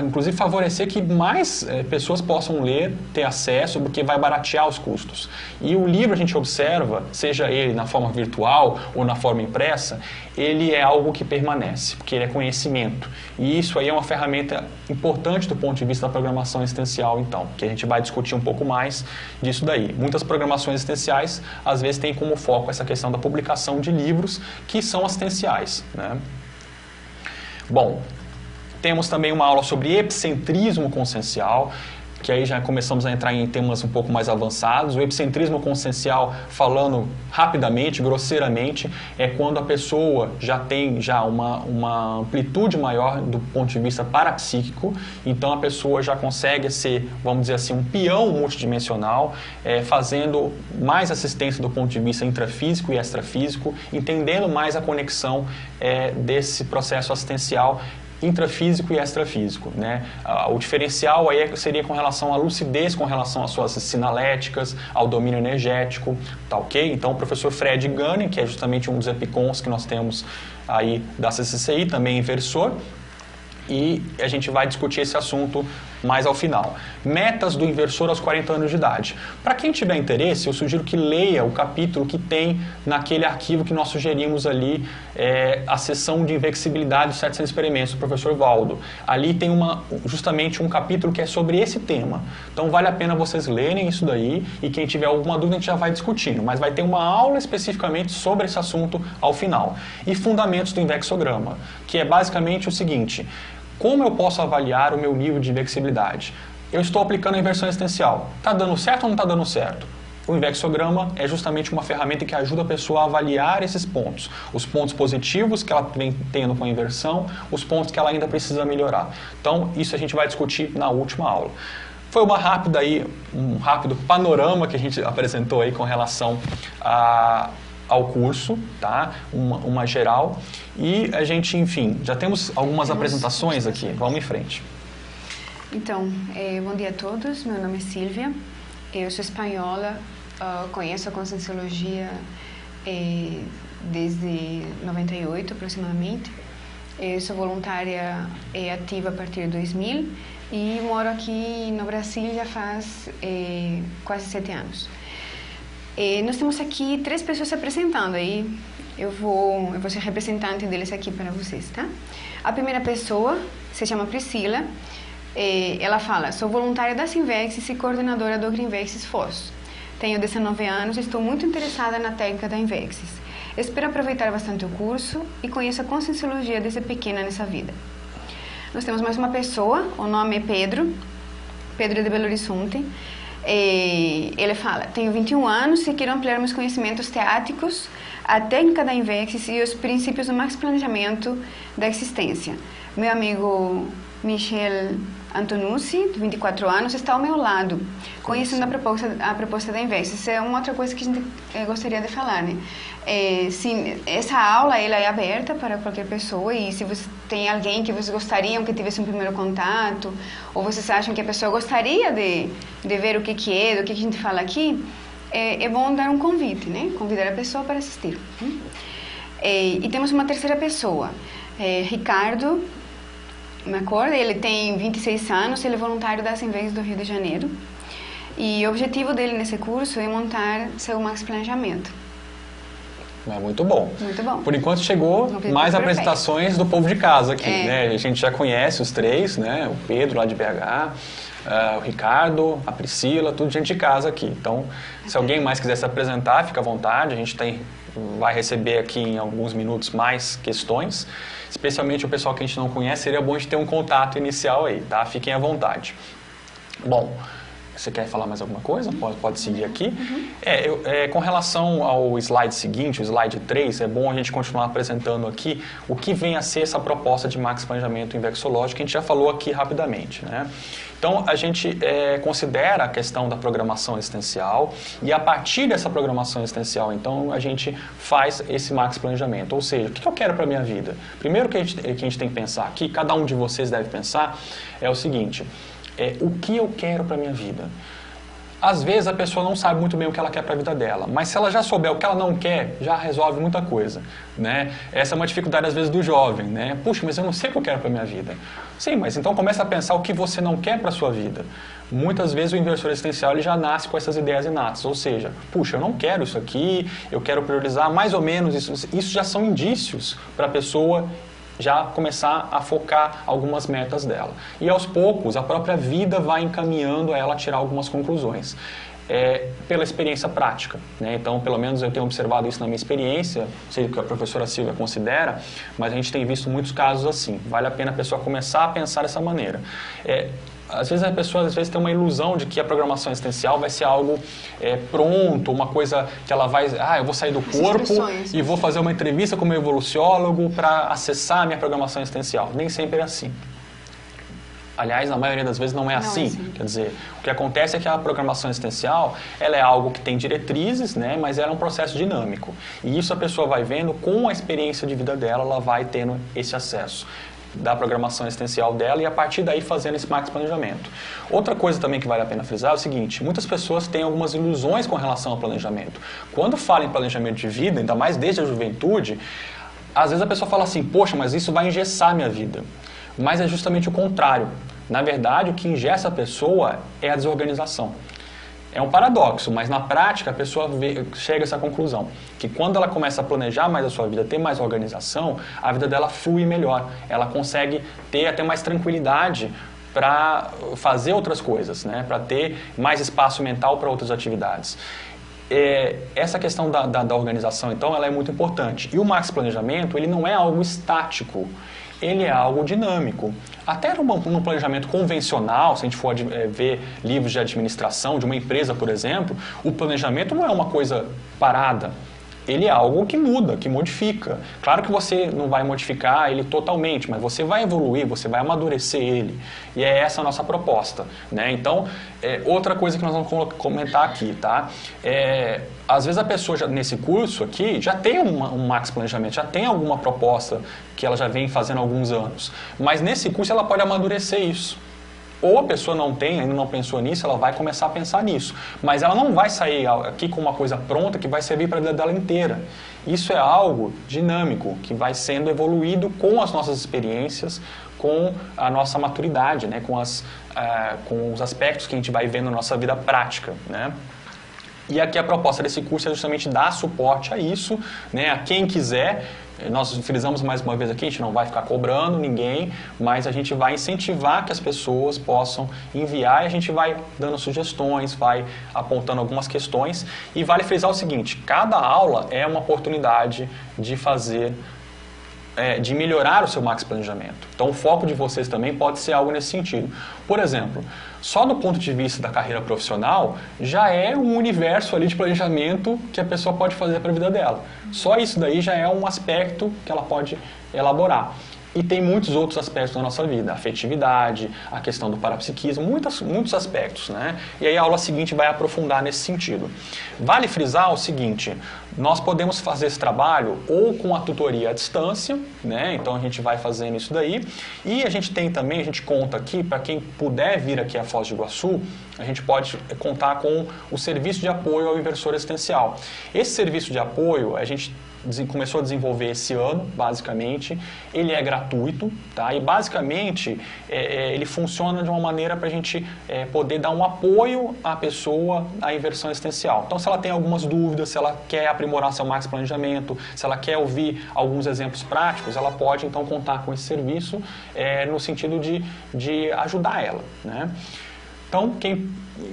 inclusive, favorecer que mais pessoas possam ler, ter acesso, porque vai baratear os custos. E o livro, a gente observa, seja ele na forma virtual ou na forma impressa, ele é algo que permanece, porque ele é conhecimento. E isso aí é uma ferramenta importante do ponto de vista da programação existencial, então, que a gente vai discutir um pouco mais disso daí. Muitas programações existenciais, às vezes, têm como foco essa questão da publicação de livros que são assistenciais, né? Bom, temos também uma aula sobre epicentrismo consciencial, que aí já começamos a entrar em temas um pouco mais avançados. O epicentrismo consciencial, falando rapidamente, grosseiramente, é quando a pessoa já tem uma amplitude maior do ponto de vista parapsíquico, então a pessoa já consegue ser, vamos dizer assim, um peão multidimensional, fazendo mais assistência do ponto de vista intrafísico e extrafísico, entendendo mais a conexão desse processo assistencial intrafísico e extrafísico, né? O diferencial aí seria com relação à lucidez, com relação às suas sinaléticas, ao domínio energético, tá ok? Então o professor Fred Gunning, que é justamente um dos EPICONs que nós temos aí da CCCI, também inversor, e a gente vai discutir esse assunto mais ao final. Metas do inversor aos 40 anos de idade. Para quem tiver interesse, eu sugiro que leia o capítulo que tem naquele arquivo que nós sugerimos ali, a seção de invexibilidade dos 700 experimentos do professor Valdo. Ali tem justamente um capítulo que é sobre esse tema. Então vale a pena vocês lerem isso daí, e quem tiver alguma dúvida a gente já vai discutindo, mas vai ter uma aula especificamente sobre esse assunto ao final. E fundamentos do invexograma, que é basicamente o seguinte: como eu posso avaliar o meu nível de invexibilidade? Eu estou aplicando a inversão existencial. Está dando certo ou não está dando certo? O invexograma é justamente uma ferramenta que ajuda a pessoa a avaliar esses pontos. Os pontos positivos que ela vem tendo com a inversão, os pontos que ela ainda precisa melhorar. Então, isso a gente vai discutir na última aula. Foi um rápido panorama que a gente apresentou aí com relação ao curso, tá? Uma geral. E a gente, enfim, já temos algumas apresentações aqui. Vamos em frente. Então, bom dia a todos. Meu nome é Silvia. Eu sou espanhola, conheço a Conscienciologia desde 98 aproximadamente. Eu sou voluntária ativa a partir de 2000 e moro aqui no Brasil já faz quase 7 anos. Nós temos aqui 3 pessoas se apresentando aí. Eu vou ser representante deles aqui para vocês, tá? A primeira pessoa se chama Priscila. Ela fala: sou voluntária da Sinvexis e coordenadora do Grinvexis Foz. Tenho 19 anos e estou muito interessada na técnica da Invexis. Espero aproveitar bastante o curso e conheço a Conscienciologia desde pequena nessa vida. Nós temos mais uma pessoa, o nome é Pedro de Belo Horizonte. Ele fala: tenho 21 anos e quero ampliar meus conhecimentos teáticos, a técnica da Invexis e os princípios do max planejamento da existência. Meu amigo Michel Antonucci, de 24 anos, está ao meu lado, conhecendo a proposta da Invexis. Isso é uma outra coisa que a gente gostaria de falar, né? Sim, essa aula ela é aberta para qualquer pessoa, e se você tem alguém que vocês gostariam que tivesse um primeiro contato, ou vocês acham que a pessoa gostaria de ver o que é, do que a gente fala aqui, é bom dar um convite, né? Convidar a pessoa para assistir. E temos uma terceira pessoa, Ricardo McCord. Ele tem 26 anos, ele é voluntário da Sinvexis do Rio de Janeiro, e o objetivo dele nesse curso é montar seu max planejamento. Muito bom. Muito bom. Por enquanto chegou mais apresentações do povo de casa aqui, né? A gente já conhece os 3, né? O Pedro lá de BH, o Ricardo, a Priscila, tudo gente de casa aqui. Então, se alguém mais quiser se apresentar, fica à vontade. A gente vai receber aqui em alguns minutos mais questões. Especialmente o pessoal que a gente não conhece, seria bom de ter um contato inicial aí, tá? Fiquem à vontade. Bom, Você quer falar mais alguma coisa? Pode seguir aqui. Com relação ao slide seguinte, o slide 3, é bom a gente continuar apresentando aqui o que vem a ser essa proposta de max planejamento inversológico, que a gente já falou aqui rapidamente, né? Então, a gente considera a questão da programação existencial e a partir dessa programação existencial, então, a gente faz esse max planejamento. Ou seja, o que eu quero para a minha vida? Primeiro que a gente tem que pensar aqui, cada um de vocês deve pensar, é o seguinte: o que eu quero para a minha vida? Às vezes a pessoa não sabe muito bem o que ela quer para a vida dela, mas se ela já souber o que ela não quer, já resolve muita coisa, né? Essa é uma dificuldade às vezes do jovem, né? Puxa, mas eu não sei o que eu quero para a minha vida. Sim, mas então começa a pensar o que você não quer para a sua vida. Muitas vezes o inversor existencial ele já nasce com essas ideias inatas, ou seja, puxa, eu não quero isso aqui, eu quero priorizar mais ou menos isso. Isso já são indícios para a pessoa já começar a focar algumas metas dela. E aos poucos, a própria vida vai encaminhando a ela a tirar algumas conclusões. Pela experiência prática, né? Então, pelo menos eu tenho observado isso na minha experiência, sei o que a professora Silvia considera, mas a gente tem visto muitos casos assim. Vale a pena a pessoa começar a pensar dessa maneira. Às vezes a pessoa tem uma ilusão de que a programação existencial vai ser algo pronto, uma coisa que ela vai... eu vou sair do corpo e vou fazer uma entrevista com o meu evoluciólogo para acessar a minha programação existencial. Nem sempre é assim. Aliás, na maioria das vezes não é assim. Quer dizer, o que acontece é que a programação existencial ela é algo que tem diretrizes, né, mas ela é um processo dinâmico. E isso a pessoa vai vendo com a experiência de vida dela, ela vai tendo esse acesso da programação existencial dela e a partir daí fazendo esse max planejamento. Outra coisa também que vale a pena frisar é o seguinte: muitas pessoas têm algumas ilusões com relação ao planejamento. Quando fala em planejamento de vida, ainda mais desde a juventude, às vezes a pessoa fala assim, poxa, mas isso vai engessar minha vida. Mas é justamente o contrário. Na verdade, o que engessa a pessoa é a desorganização. É um paradoxo, mas na prática a pessoa chega a essa conclusão, que quando ela começa a planejar mais a sua vida, ter mais organização, a vida dela flui melhor. Ela consegue ter até mais tranquilidade para fazer outras coisas, né? Para ter mais espaço mental para outras atividades. Essa questão da organização, então, ela é muito importante. E o max planejamento, ele não é algo estático. Ele é algo dinâmico. Até no planejamento convencional, se a gente for ver livros de administração de uma empresa, por exemplo, o planejamento não é uma coisa parada. Ele é algo que muda, que modifica. Claro que você não vai modificar ele totalmente, mas você vai evoluir, você vai amadurecer ele. E é essa a nossa proposta, né? Então, outra coisa que nós vamos comentar aqui, tá? Às vezes a pessoa nesse curso aqui já tem um max planejamento, já tem alguma proposta que ela já vem fazendo há alguns anos. Mas nesse curso ela pode amadurecer isso. Ou a pessoa não tem, ainda não pensou nisso, ela vai começar a pensar nisso. Mas ela não vai sair aqui com uma coisa pronta que vai servir para a vida dela inteira. Isso é algo dinâmico, que vai sendo evoluído com as nossas experiências, com a nossa maturidade, né? Com os aspectos que a gente vai vendo na nossa vida prática, né? E aqui a proposta desse curso é justamente dar suporte a isso, né? A quem quiser. Nós frisamos mais uma vez aqui, a gente não vai ficar cobrando ninguém, mas a gente vai incentivar que as pessoas possam enviar e a gente vai dando sugestões, vai apontando algumas questões. E vale frisar o seguinte: cada aula é uma oportunidade de fazer, de melhorar o seu max planejamento. Então o foco de vocês também pode ser algo nesse sentido. Por exemplo, só do ponto de vista da carreira profissional, já é um universo ali de planejamento que a pessoa pode fazer para a vida dela. Só isso daí já é um aspecto que ela pode elaborar. E tem muitos outros aspectos da nossa vida, a afetividade, a questão do parapsiquismo, muitos aspectos, né? E aí a aula seguinte vai aprofundar nesse sentido. Vale frisar o seguinte: nós podemos fazer esse trabalho ou com a tutoria à distância, né? Então a gente vai fazendo isso daí. E a gente tem também, a gente conta aqui, para quem puder vir aqui a Foz do Iguaçu, a gente pode contar com o serviço de apoio ao inversor existencial. Esse serviço de apoio, a gente começou a desenvolver esse ano, basicamente. Ele é gratuito, tá? E basicamente ele funciona de uma maneira para a gente poder dar um apoio à pessoa à inversão existencial. Então, se ela tem algumas dúvidas, se ela quer aprimorar seu max planejamento, se ela quer ouvir alguns exemplos práticos, ela pode então contar com esse serviço no sentido de ajudar ela, né? Então, quem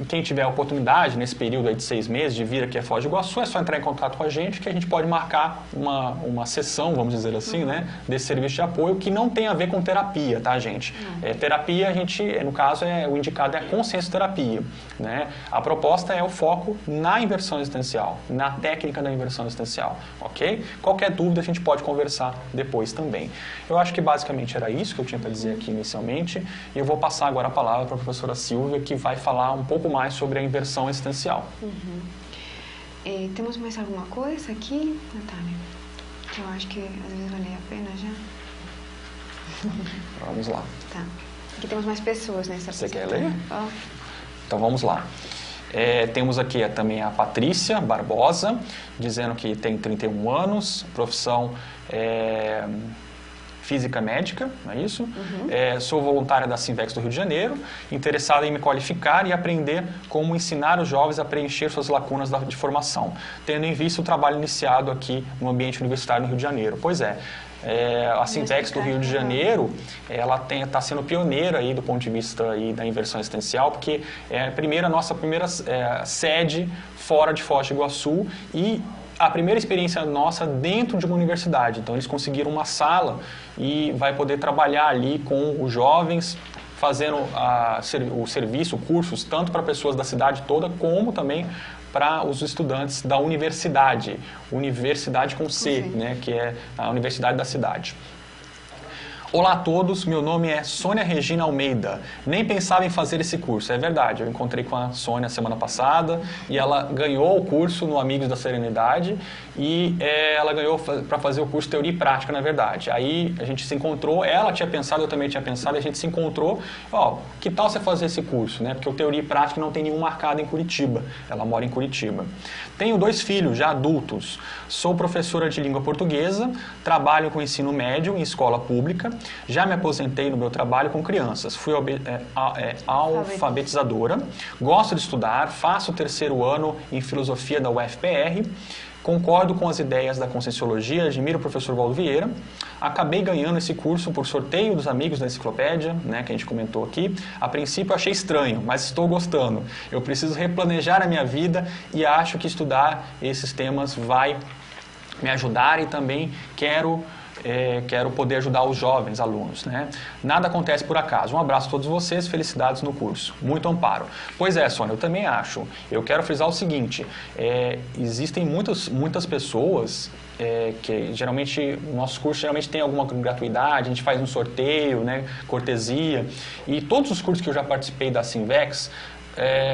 quem tiver a oportunidade, nesse período aí de 6 meses, de vir aqui a Foz do Iguaçu, é só entrar em contato com a gente, que a gente pode marcar uma sessão, vamos dizer assim, né, desse serviço de apoio, que não tem a ver com terapia, tá, gente? Terapia, a gente, no caso, o indicado é a consciencioterapia, né? A proposta é o foco na inversão existencial, na técnica da inversão existencial, ok? Qualquer dúvida a gente pode conversar depois também. Eu acho que basicamente era isso que eu tinha para dizer aqui inicialmente, e eu vou passar agora a palavra para a professora Silvia, que vai falar um pouco mais sobre a inversão existencial. Temos mais alguma coisa aqui, Natália? Que eu acho que às vezes vale a pena já. Vamos lá. Tá. Aqui temos mais pessoas nessa Você quer apresentação. ler? Então vamos lá. Temos aqui também a Patrícia Barbosa, dizendo que tem 31 anos, profissão física médica, não é isso? Sou voluntária da Sinvex do Rio de Janeiro, interessada em me qualificar e aprender como ensinar os jovens a preencher suas lacunas de formação, tendo em vista o trabalho iniciado aqui no ambiente universitário no Rio de Janeiro. Pois é. A Sinvex do Rio de Janeiro, ela está sendo pioneira aí do ponto de vista aí da inversão existencial, porque é a nossa primeira sede fora de Foz do Iguaçu e a primeira experiência nossa dentro de uma universidade. Então, eles conseguiram uma sala e vai poder trabalhar ali com os jovens, fazendo o serviço, cursos, tanto para pessoas da cidade toda, como também para os estudantes da universidade com C, né, que é a universidade da cidade. Olá a todos, meu nome é Sônia Regina Almeida. Nem pensava em fazer esse curso, é verdade. Eu encontrei com a Sônia semana passada e ela ganhou o curso no Amigos da Serenidade e ela ganhou para fazer o curso Teoria e Prática, na verdade. Aí a gente se encontrou, ela tinha pensado, eu também tinha pensado, e a gente se encontrou. Que tal você fazer esse curso, né? Porque o Teoria e Prática não tem nenhum marcado em Curitiba. Ela mora em Curitiba. Tenho 2 filhos já adultos. Sou professora de língua portuguesa, trabalho com ensino médio em escola pública. Já me aposentei no meu trabalho com crianças. Fui alfabetizadora, gosto de estudar, faço o 3º ano em filosofia da UFPR, concordo com as ideias da Conscienciologia, admiro o professor Valdo Vieira. Acabei ganhando esse curso por sorteio dos amigos da enciclopédia, né, que a gente comentou aqui. A princípio eu achei estranho, mas estou gostando. Eu preciso replanejar a minha vida e acho que estudar esses temas vai me ajudar e também quero poder ajudar os jovens alunos, né? Nada acontece por acaso. Um abraço a todos vocês, felicidades no curso. Muito amparo. Pois é, Sônia, eu também acho. Eu quero frisar o seguinte, existem muitas pessoas que geralmente, o nosso curso geralmente tem alguma gratuidade, a gente faz um sorteio, né, cortesia, e todos os cursos que eu já participei da Sinvex,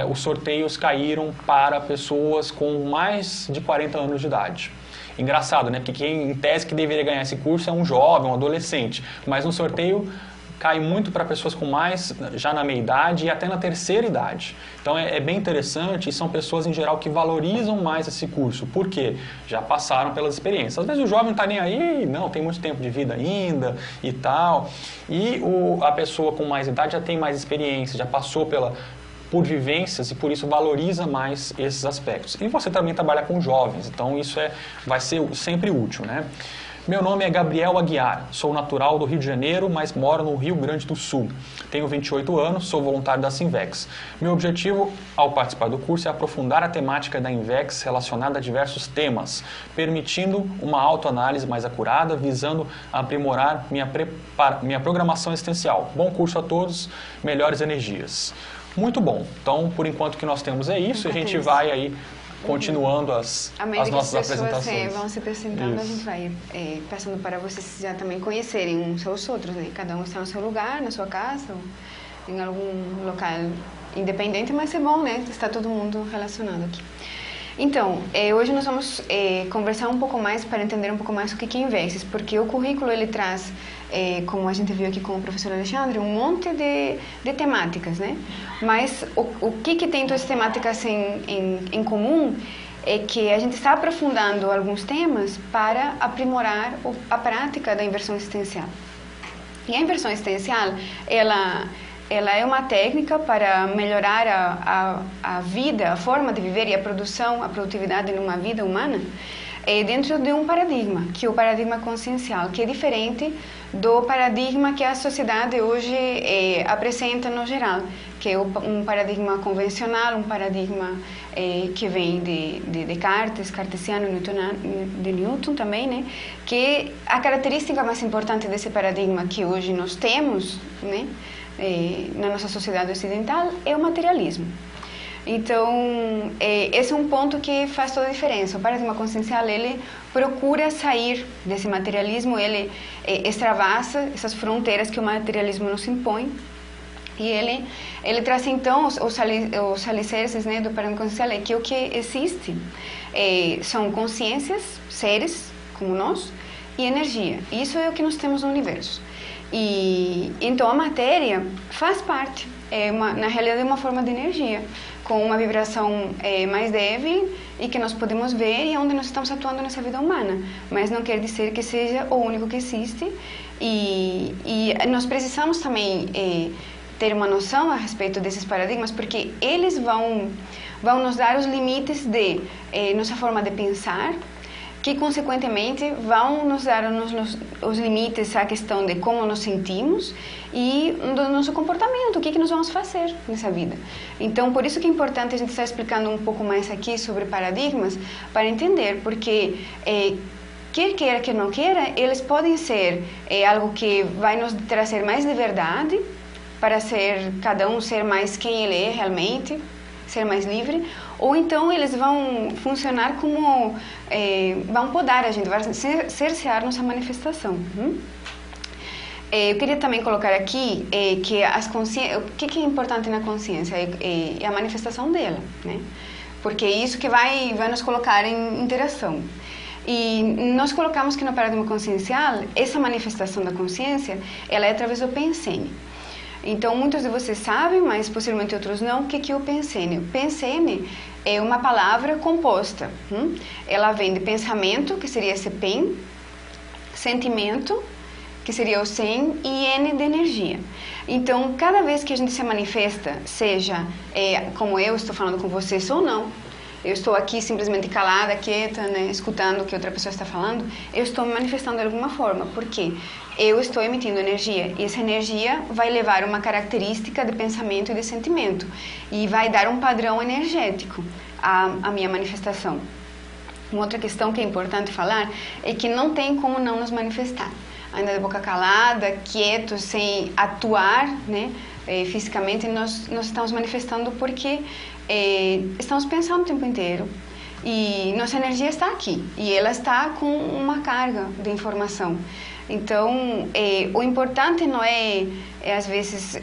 os sorteios caíram para pessoas com mais de 40 anos de idade. Engraçado, né? Porque quem, em tese, que deveria ganhar esse curso é um jovem, um adolescente. Mas no sorteio cai muito para pessoas com mais, já na meia-idade e até na 3ª idade. Então é bem interessante e são pessoas, em geral, que valorizam mais esse curso. Por quê? Já passaram pelas experiências. Às vezes o jovem não está nem aí, não, tem muito tempo de vida ainda e tal. E a pessoa com mais idade já tem mais experiência, já passou por vivências e por isso valoriza mais esses aspectos. E você também trabalha com jovens, então isso vai ser sempre útil, né? Meu nome é Gabriel Aguiar, sou natural do Rio de Janeiro, mas moro no Rio Grande do Sul. Tenho 28 anos, sou voluntário da Sinvex. Meu objetivo ao participar do curso é aprofundar a temática da Invex relacionada a diversos temas, permitindo uma autoanálise mais acurada, visando aprimorar minha programação existencial. Bom curso a todos, melhores energias. Muito bom. Então, por enquanto que nós temos é isso. A gente vai aí continuando as nossas apresentações. As vão se apresentando, a gente vai passando para vocês já também conhecerem uns aos outros, né? Cada um está no seu lugar, na sua casa, ou em algum local independente, mas é bom, né? Está todo mundo relacionado aqui. Então, hoje nós vamos conversar um pouco mais para entender um pouco mais o que é Invex, porque o currículo ele traz, como a gente viu aqui com o professor Alexandre, um monte de temáticas, né? Mas o que tem todas as temáticas em comum é que a gente está aprofundando alguns temas para aprimorar a prática da inversão existencial. E a inversão existencial, ela é uma técnica para melhorar a vida, a forma de viver e a produtividade numa vida humana, dentro de um paradigma, que é o paradigma consciencial, que é diferente do paradigma que a sociedade hoje apresenta no geral, que é um paradigma convencional, um paradigma que vem de Descartes, cartesiano, de Newton também, né? Que a característica mais importante desse paradigma que hoje nós temos, né, na nossa sociedade ocidental é o materialismo. Então, esse é um ponto que faz toda a diferença. O paradigma consciencial, ele procura sair desse materialismo, ele extravasa essas fronteiras que o materialismo nos impõe, e ele traz, então, os alicerces, né, do paradigma consciencial, que o que existe são consciências, seres, como nós, e energia. Isso é o que nós temos no universo. E então a matéria faz parte, na realidade é uma forma de energia, com uma vibração mais débil e que nós podemos ver e onde nós estamos atuando nessa vida humana, mas não quer dizer que seja o único que existe, e nós precisamos também ter uma noção a respeito desses paradigmas, porque eles vão nos dar os limites de nossa forma de pensar, que consequentemente vão nos dar os limites à questão de como nos sentimos e do nosso comportamento, o que nós vamos fazer nessa vida. Então, por isso que é importante a gente estar explicando um pouco mais aqui sobre paradigmas, para entender, porque quer queira, quer não queira, eles podem ser algo que vai nos trazer mais liberdade, para cada um ser mais quem ele é realmente, ser mais livre, ou então eles vão funcionar como, vão podar a gente, vão cercear nossa manifestação. Eu queria também colocar aqui que o que é importante na consciência é a manifestação dela, né? Porque é isso que vai nos colocar em interação. E nós colocamos que no paradigma consciencial, essa manifestação da consciência, ela é através do pensene. Então, muitos de vocês sabem, mas possivelmente outros não, o que é o pensene. O pensene é uma palavra composta. Ela vem de pensamento, que seria esse pen, sentimento, que seria o sen, e N de energia. Então, cada vez que a gente se manifesta, seja como eu estou falando com vocês ou não, eu estou aqui simplesmente calada, quieta, né, escutando o que outra pessoa está falando, eu estou me manifestando de alguma forma, porque eu estou emitindo energia, e essa energia vai levar uma característica de pensamento e de sentimento, e vai dar um padrão energético à minha manifestação. Uma outra questão que é importante falar é que não tem como não nos manifestar. Ainda de boca calada, quieto, sem atuar, né, fisicamente, nós estamos manifestando porque estamos pensando o tempo inteiro. E nossa energia está aqui, e ela está com uma carga de informação. Então, o importante não é às vezes,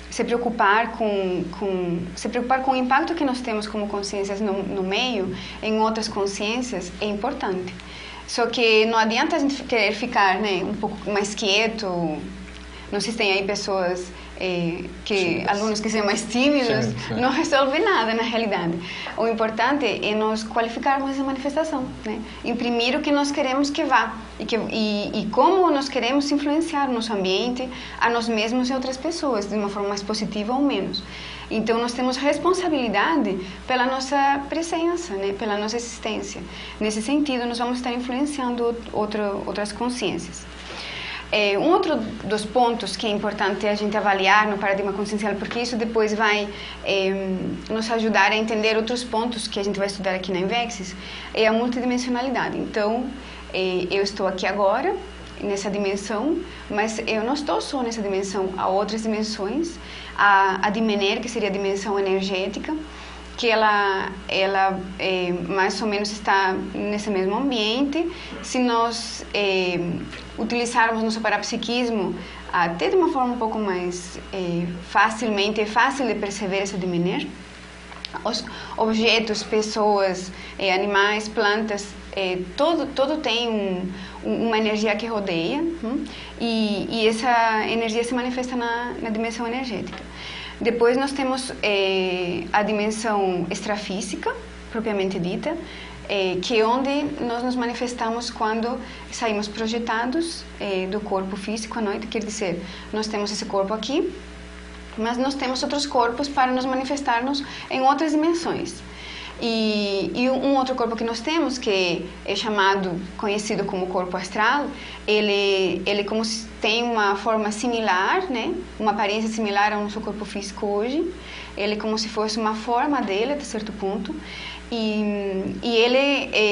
se preocupar com o impacto que nós temos como consciências no meio, em outras consciências, é importante. Só que não adianta a gente querer ficar, né, um pouco mais quieto. Não sei se tem aí pessoas, alunos que são mais tímidos, sim. Não resolve nada na realidade. O importante é nós qualificarmos essa manifestação, né? Imprimir o que nós queremos que vá e como nós queremos influenciar o nosso ambiente, a nós mesmos e outras pessoas, de uma forma mais positiva ou menos. Então, nós temos responsabilidade pela nossa presença, né? Pela nossa existência. Nesse sentido, nós vamos estar influenciando outras consciências. Um outro dos pontos que é importante a gente avaliar no paradigma consciencial, porque isso depois vai nos ajudar a entender outros pontos que a gente vai estudar aqui na Invexis, é a multidimensionalidade. Então, eu estou aqui agora, nessa dimensão, mas eu não estou só nessa dimensão, há outras dimensões, a Dimener, que seria a dimensão energética, que ela mais ou menos está nesse mesmo ambiente. Se nós utilizarmos nosso parapsiquismo até de uma forma um pouco mais facilmente, é fácil de perceber essa Dimener. Os objetos, pessoas, animais, plantas, todo tem uma energia que rodeia, e essa energia se manifesta na dimensão energética. Depois nós temos a dimensão extrafísica, propriamente dita, que é onde nós nos manifestamos quando saímos projetados do corpo físico à noite. Quer dizer, nós temos esse corpo aqui, mas nós temos outros corpos para nos manifestarmos em outras dimensões. E um outro corpo que nós temos, que é conhecido como corpo astral, ele como tem uma forma similar, né? Uma aparência similar ao nosso corpo físico hoje. Ele como se fosse uma forma dele, até certo ponto.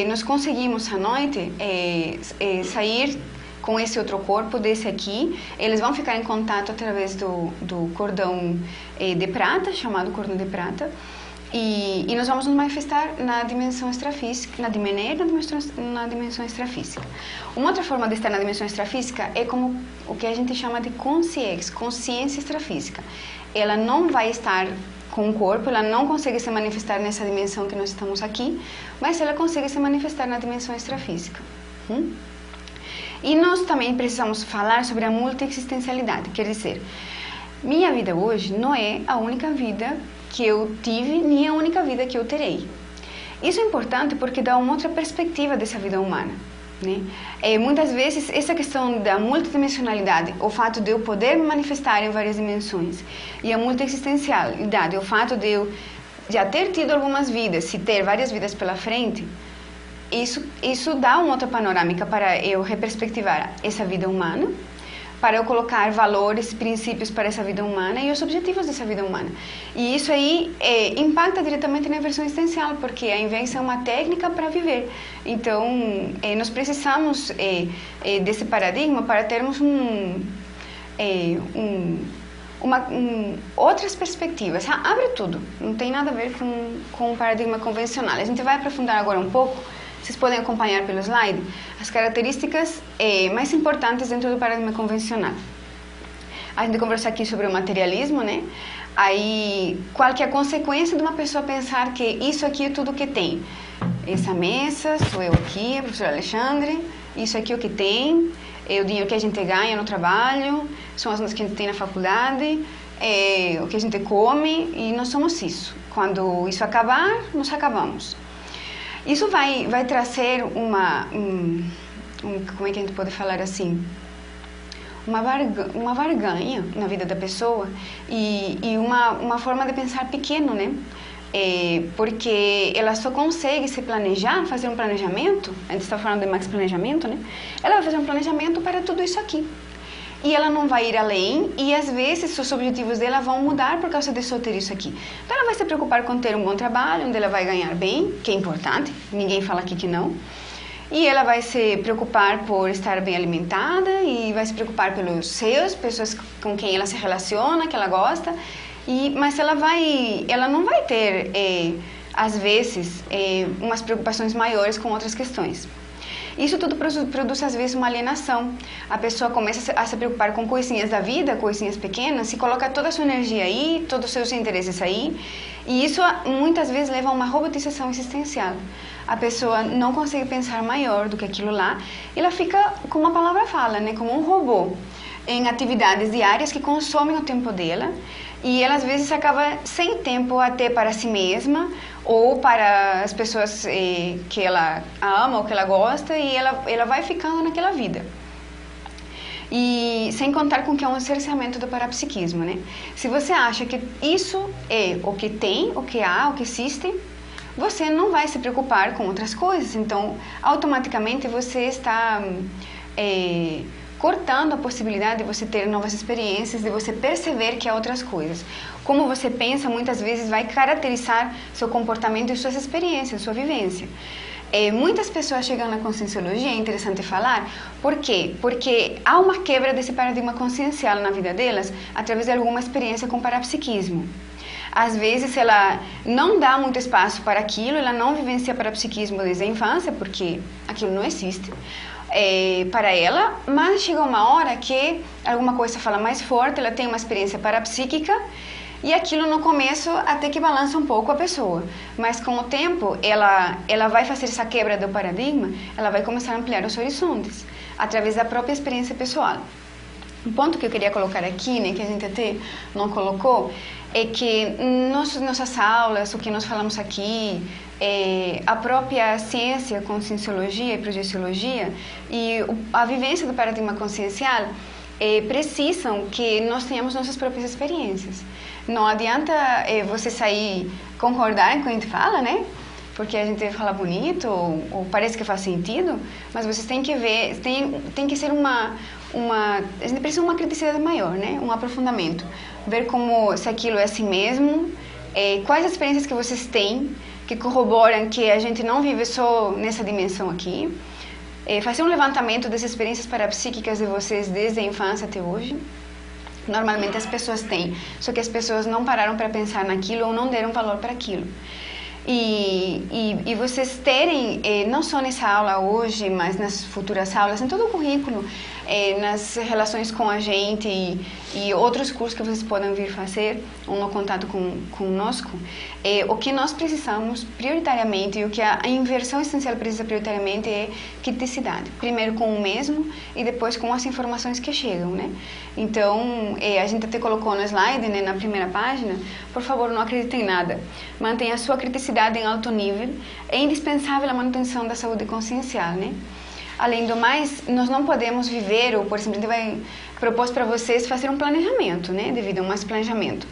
Nós conseguimos à noite sair com esse outro corpo, desse aqui. Eles vão ficar em contato através do cordão de prata, chamado cordão de prata. E nós vamos nos manifestar na dimensão extrafísica, na dimensão extrafísica. Uma outra forma de estar na dimensão extrafísica é como o que a gente chama de consciência extrafísica. Ela não vai estar com o corpo, ela não consegue se manifestar nessa dimensão que nós estamos aqui, mas ela consegue se manifestar na dimensão extrafísica. E nós também precisamos falar sobre a multiexistencialidade, quer dizer, minha vida hoje não é a única vida que eu tive, nem a única vida que eu terei. Isso é importante porque dá uma outra perspectiva dessa vida humana, né? Muitas vezes, essa questão da multidimensionalidade, o fato de eu poder me manifestar em várias dimensões, e a multiexistencialidade, o fato de eu já ter tido algumas vidas, se ter várias vidas pela frente, isso dá uma outra panorâmica para eu reperspectivar essa vida humana, para eu colocar valores, princípios para essa vida humana e os objetivos dessa vida humana. E isso aí impacta diretamente na inversão existencial, porque a inversão é uma técnica para viver. Então, nós precisamos desse paradigma para termos outras perspectivas. Abre tudo, não tem nada a ver com o paradigma convencional. A gente vai aprofundar agora um pouco. Vocês podem acompanhar pelo slide as características mais importantes dentro do paradigma convencional. A gente conversou aqui sobre o materialismo, né? Aí, qual que é a consequência de uma pessoa pensar que isso aqui é tudo que tem? Essa mesa, sou eu aqui, a professora Alexandre, isso aqui é o que tem, é o dinheiro que a gente ganha no trabalho, são as notas que a gente tem na faculdade, o que a gente come, e nós somos isso. Quando isso acabar, nós acabamos. Isso vai trazer como é que a gente pode falar assim, uma barganha na vida da pessoa e uma forma de pensar pequeno, né? Porque ela só consegue se planejar, fazer um planejamento, a gente está falando de max planejamento, né? Ela vai fazer um planejamento para tudo isso aqui. E ela não vai ir além, e às vezes os objetivos dela vão mudar por causa de só ter isso aqui. Então ela vai se preocupar com ter um bom trabalho, onde ela vai ganhar bem, que é importante, ninguém fala aqui que não. E ela vai se preocupar por estar bem alimentada, e vai se preocupar pelos seus, pessoas com quem ela se relaciona, que ela gosta. Mas ela não vai ter, às vezes, umas preocupações maiores com outras questões. Isso tudo produz, às vezes, uma alienação. A pessoa começa a se preocupar com coisinhas da vida, coisinhas pequenas, e coloca toda a sua energia aí, todos os seus interesses aí. E isso, muitas vezes, leva a uma robotização existencial. A pessoa não consegue pensar maior do que aquilo lá, e ela fica, como a palavra fala, né, como um robô, em atividades diárias que consomem o tempo dela, e ela, às vezes, acaba sem tempo até para si mesma, ou para as pessoas que ela ama ou que ela gosta, e ela vai ficando naquela vida. E sem contar com que é um cerceamento do parapsiquismo, né? Se você acha que isso é o que tem, o que há, o que existe, você não vai se preocupar com outras coisas. Então, automaticamente você está cortando a possibilidade de você ter novas experiências, de você perceber que há outras coisas. Como você pensa, muitas vezes vai caracterizar seu comportamento e suas experiências, sua vivência. Muitas pessoas chegam na conscienciologia, é interessante falar, por quê? Porque há uma quebra desse paradigma consciencial na vida delas através de alguma experiência com parapsiquismo. Às vezes ela não dá muito espaço para aquilo, ela não vivencia parapsiquismo desde a infância, porque aquilo não existe para ela, mas chega uma hora que alguma coisa fala mais forte, ela tem uma experiência parapsíquica, e aquilo no começo até que balança um pouco a pessoa, mas com o tempo ela vai fazer essa quebra do paradigma, ela vai começar a ampliar os horizontes, através da própria experiência pessoal. Um ponto que eu queria colocar aqui, né, que a gente até não colocou, é que nossas aulas, o que nós falamos aqui, a própria ciência, conscienciologia e projeciologia, e a vivência do paradigma consciencial precisam que nós tenhamos nossas próprias experiências. Não adianta você sair concordar com o que a gente fala, né? porque a gente fala bonito ou parece que faz sentido, mas vocês têm que ver, tem que ser a gente precisa de uma criticidade maior, né? Um aprofundamento, ver como se aquilo é assim mesmo, quais as experiências que vocês têm que corroboram que a gente não vive só nessa dimensão aqui, fazer um levantamento das experiências parapsíquicas de vocês desde a infância até hoje. Normalmente as pessoas têm, só que as pessoas não pararam para pensar naquilo ou não deram valor para aquilo. E vocês terem, não só nessa aula hoje, mas nas futuras aulas, em todo o currículo, nas relações com a gente e outros cursos que vocês podem vir fazer, ou no contato conosco, o que nós precisamos prioritariamente e o que a inversão essencial precisa prioritariamente é criticidade. Primeiro com o mesmo e depois com as informações que chegam, né? Então, a gente até colocou no slide, né, na primeira página, por favor, não acredite em nada. Mantenha a sua criticidade em alto nível. É indispensável a manutenção da saúde consciencial, né? Além do mais, nós não podemos viver, ou por exemplo, a gente vai propor para vocês fazer um planejamento, né? Devido a um mais planejamento.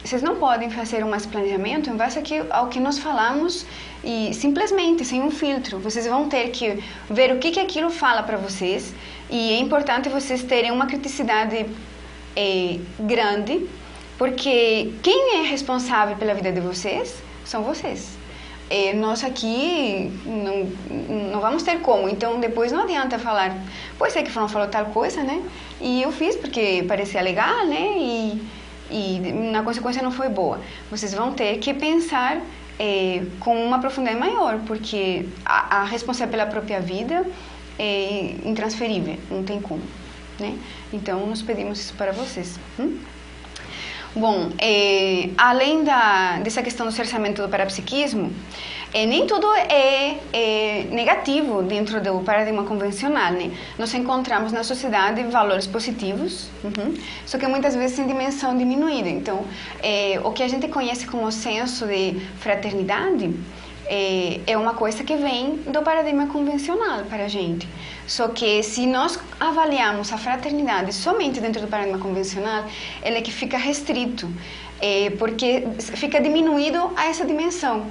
Vocês não podem fazer um mais planejamento em base ao que nós falamos e simplesmente, sem um filtro. Vocês vão ter que ver o que aquilo fala para vocês e é importante vocês terem uma criticidade grande, porque quem é responsável pela vida de vocês são vocês. Nós aqui não vamos ter como, então depois não adianta falar, pois é que falou tal coisa, né? E eu fiz porque parecia legal, né? E na consequência não foi boa. Vocês vão ter que pensar com uma profundidade maior, porque a responsabilidade pela própria vida é intransferível, não tem como, né? Então nós pedimos isso para vocês. Bom, além dessa questão do cerceamento do parapsiquismo, nem tudo é negativo dentro do paradigma convencional, né? Nós encontramos na sociedade valores positivos, só que muitas vezes em dimensão diminuída. Então, o que a gente conhece como senso de fraternidade é uma coisa que vem do paradigma convencional para a gente. Só que se nós avaliarmos a fraternidade somente dentro do paradigma convencional, ele é que fica restrito, porque fica diminuído a essa dimensão.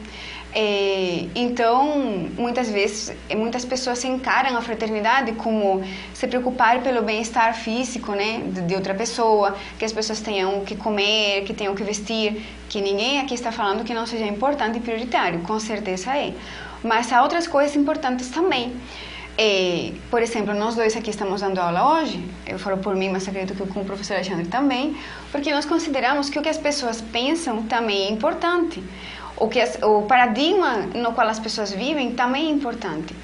Então, muitas vezes, muitas pessoas encaram a fraternidade como se preocupar pelo bem-estar físico, né, de outra pessoa, que as pessoas tenham o que comer, que tenham o que vestir, que ninguém aqui está falando que não seja importante e prioritário, com certeza é. Mas há outras coisas importantes também. Por exemplo, nós dois aqui estamos dando aula hoje, eu falo por mim, mas acredito que com o professor Alexandre também, porque nós consideramos que o que as pessoas pensam também é importante. O paradigma no qual as pessoas vivem também é importante.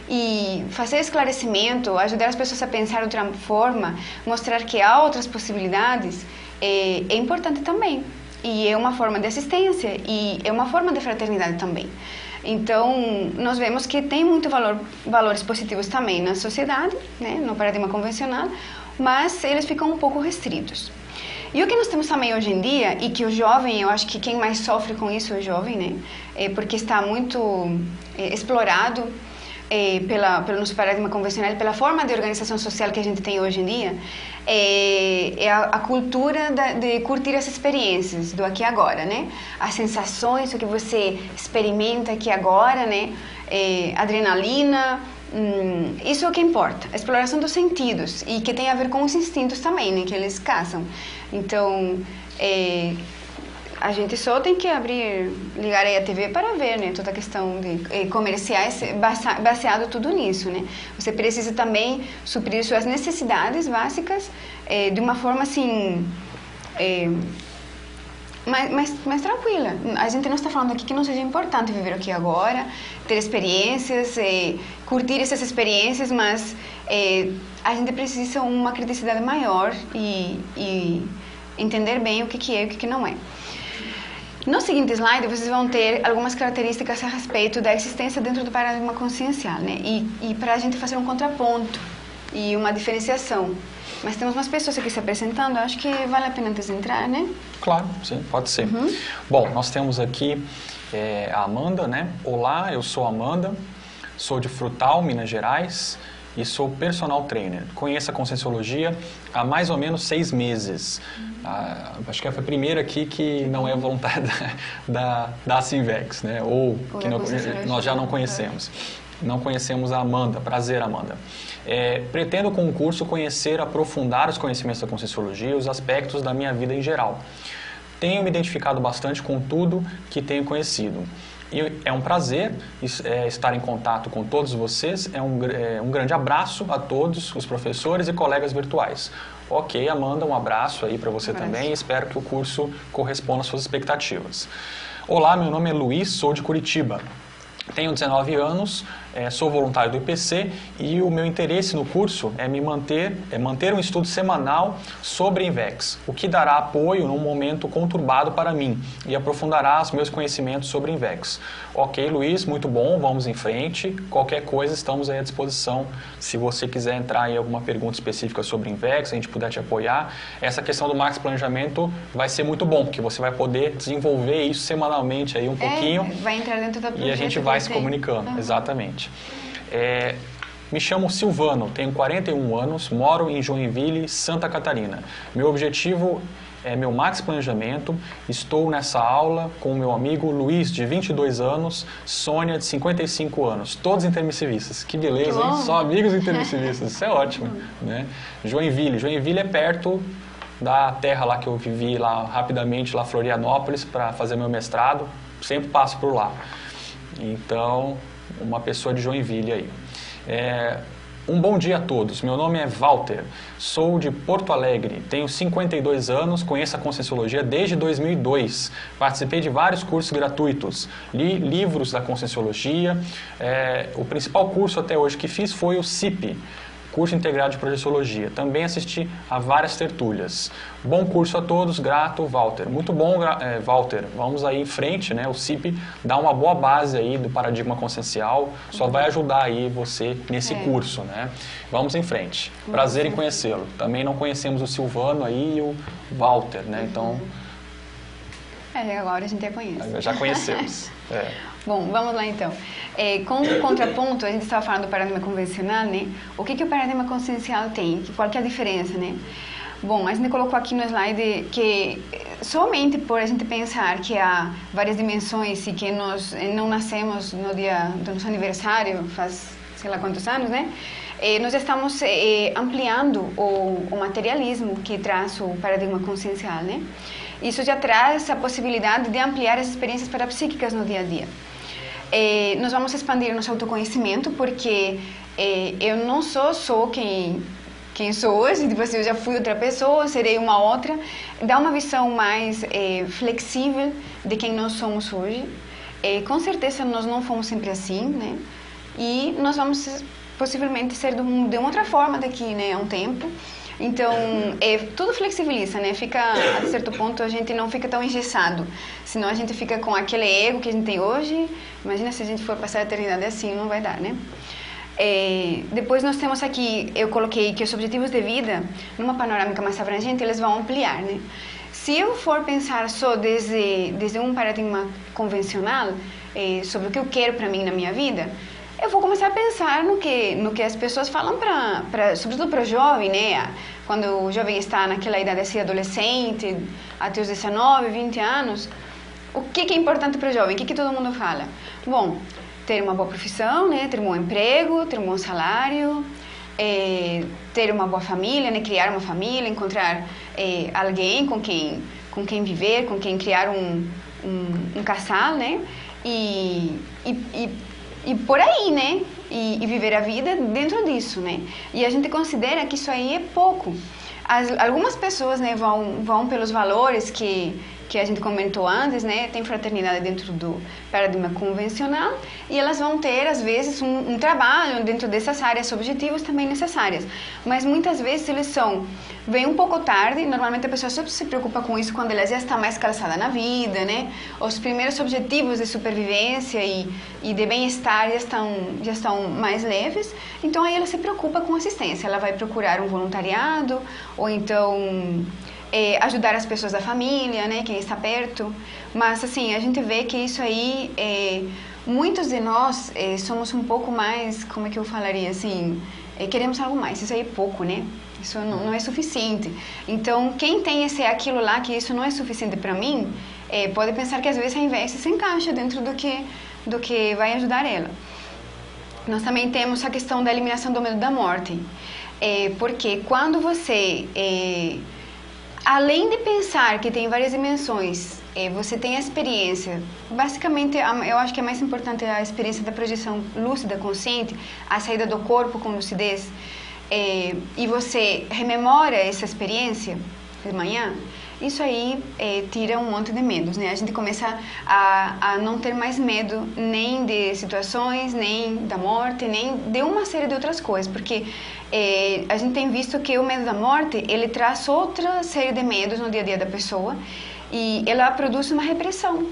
E fazer esclarecimento, ajudar as pessoas a pensar de outra forma, mostrar que há outras possibilidades, é importante também. E é uma forma de assistência e é uma forma de fraternidade também. Então, nós vemos que tem muito valores positivos também na sociedade, né, no paradigma convencional, mas eles ficam um pouco restritos. E o que nós temos também hoje em dia, e que o jovem, eu acho que quem mais sofre com isso é o jovem, né? Porque está muito explorado pelo nosso paradigma convencional, pela forma de organização social que a gente tem hoje em dia, é a cultura de curtir as experiências do aqui e agora, né? As sensações, o que você experimenta aqui e agora, né? Adrenalina, isso é o que importa, a exploração dos sentidos, e que tem a ver com os instintos também, né? Que eles caçam. Então, a gente só tem que ligar aí a TV para ver, né, toda a questão de comerciais baseado tudo nisso, né? Você precisa também suprir suas necessidades básicas de uma forma assim mais tranquila. A gente não está falando aqui que não seja importante viver aqui agora, ter experiências, curtir essas experiências, mas a gente precisa uma criticidade maior e entender bem o que é e o que não é. No seguinte slide, vocês vão ter algumas características a respeito da existência dentro do paradigma consciencial, né? E para a gente fazer um contraponto e uma diferenciação. Mas temos umas pessoas aqui se apresentando, acho que vale a pena antes de entrar, né? Claro, sim, pode ser. Bom, nós temos aqui a Amanda, né? Olá, eu sou a Amanda, sou de Frutal, Minas Gerais. e sou personal trainer. Conheço a Conscienciologia há mais ou menos 6 meses. Acho que foi a primeira aqui que não é voluntária da Sinvex, né? Ou que nós já não conhecemos. Não conhecemos a Amanda. Prazer, Amanda. Pretendo com o curso conhecer, aprofundar os conhecimentos da Conscienciologia e os aspectos da minha vida em geral. Tenho me identificado bastante com tudo que tenho conhecido. E é um prazer estar em contato com todos vocês. Um grande abraço a todos os professores e colegas virtuais. Ok, Amanda, um abraço aí para você também. Espero que o curso corresponda às suas expectativas. Olá, meu nome é Luiz, sou de Curitiba. Tenho 19 anos, sou voluntário do IPC e o meu interesse no curso é manter um estudo semanal sobre INVEX, o que dará apoio num momento conturbado para mim e aprofundará os meus conhecimentos sobre INVEX. Ok, Luiz, muito bom, vamos em frente. Qualquer coisa, estamos aí à disposição. Se você quiser entrar em alguma pergunta específica sobre INVEX, a gente puder te apoiar. Essa questão do Max Planejamento vai ser muito bom, porque você vai poder desenvolver isso semanalmente aí um pouquinho. Vai entrar dentro da projeto. E a gente vai se comunicando, exatamente. Me chamo Silvano, tenho 41 anos, moro em Joinville, Santa Catarina. Meu objetivo é meu Max Planejamento. Estou nessa aula com o meu amigo Luiz, de 22 anos, Sônia, de 55 anos, todos intermissivistas. Que beleza, hein? Só amigos intermissivistas, isso é ótimo, né? Joinville é perto da terra lá que eu vivi lá rapidamente, lá Florianópolis, para fazer meu mestrado, sempre passo por lá. Então, uma pessoa de Joinville aí. Um bom dia a todos, meu nome é Walter, sou de Porto Alegre, tenho 52 anos, conheço a Conscienciologia desde 2002, participei de vários cursos gratuitos, li livros da Conscienciologia, o principal curso até hoje que fiz foi o CIP, Curso Integrado de Projeciologia. Também assisti a várias tertúlias. Bom curso a todos, grato, Walter. Muito bom, Walter. Vamos aí em frente, né? O CIP dá uma boa base aí do paradigma consciencial, só vai ajudar aí você nesse curso, né? Vamos em frente. Prazer em conhecê-lo. Também não conhecemos o Silvano aí e o Walter, né? Então... agora a gente já conhece. Já conhecemos. Bom, vamos lá então. Com o contraponto, a gente estava falando do paradigma convencional, né? O que o paradigma consciencial tem? Qual que é a diferença, né? Bom, a gente colocou aqui no slide que somente por a gente pensar que há várias dimensões e que nós não nascemos no dia do nosso aniversário, faz sei lá quantos anos, né? Nós estamos ampliando o materialismo que traz o paradigma consciencial, né? Isso já traz a possibilidade de ampliar as experiências parapsíquicas no dia a dia. Nós vamos expandir o nosso autoconhecimento, porque eu não sou só quem sou hoje, tipo assim, eu já fui outra pessoa, serei uma outra. Dá uma visão mais flexível de quem nós somos hoje. Com certeza nós não fomos sempre assim, né? E nós vamos possivelmente ser de uma outra forma daqui, né, a um tempo. Então, tudo flexibiliza, né? Fica, a certo ponto, a gente não fica tão engessado. Senão a gente fica com aquele ego que a gente tem hoje. Imagina se a gente for passar a eternidade assim, não vai dar, né? Depois nós temos aqui, eu coloquei que os objetivos de vida, numa panorâmica mais abrangente, eles vão ampliar, né? Se eu for pensar só desde um paradigma convencional, sobre o que eu quero para mim na minha vida, eu vou começar a pensar no que as pessoas falam, sobretudo para o jovem, né? Quando o jovem está naquela idade assim, adolescente, até os 19, 20 anos, o que é importante para o jovem? O que todo mundo fala? Bom, ter uma boa profissão, né? Ter um bom emprego, ter um bom salário, ter uma boa família, né? Criar uma família, encontrar alguém com quem viver, com quem criar um casal, né? E por aí, né? E viver a vida dentro disso, né? E a gente considera que isso aí é pouco. Algumas pessoas, né, vão pelos valores que a gente comentou antes, né? Tem fraternidade dentro do paradigma convencional e elas vão ter, às vezes, um trabalho dentro dessas áreas, objetivos também necessárias. Mas muitas vezes eles vêm um pouco tarde. Normalmente a pessoa só se preocupa com isso quando ela já está mais calçada na vida, né? Os primeiros objetivos de supervivência e de bem-estar já estão mais leves. Então aí ela se preocupa com assistência. Ela vai procurar um voluntariado ou então ajudar as pessoas da família, né, quem está perto. Mas assim, a gente vê que isso aí, muitos de nós somos um pouco mais, como é que eu falaria assim, queremos algo mais. Isso aí é pouco, né? Isso não é suficiente. Então, quem tem aquilo lá, que isso não é suficiente para mim, pode pensar que às vezes a Invex se encaixa dentro do que vai ajudar ela. Nós também temos a questão da eliminação do medo da morte. Porque quando você, além de pensar que tem várias dimensões, você tem a experiência, basicamente eu acho que é mais importante a experiência da projeção lúcida, consciente, a saída do corpo com lucidez, e você rememora essa experiência de manhã, isso aí tira um monte de medos, né? A gente começa a não ter mais medo nem de situações, nem da morte, nem de uma série de outras coisas, porque a gente tem visto que o medo da morte, ele traz outra série de medos no dia a dia da pessoa e ela produz uma repressão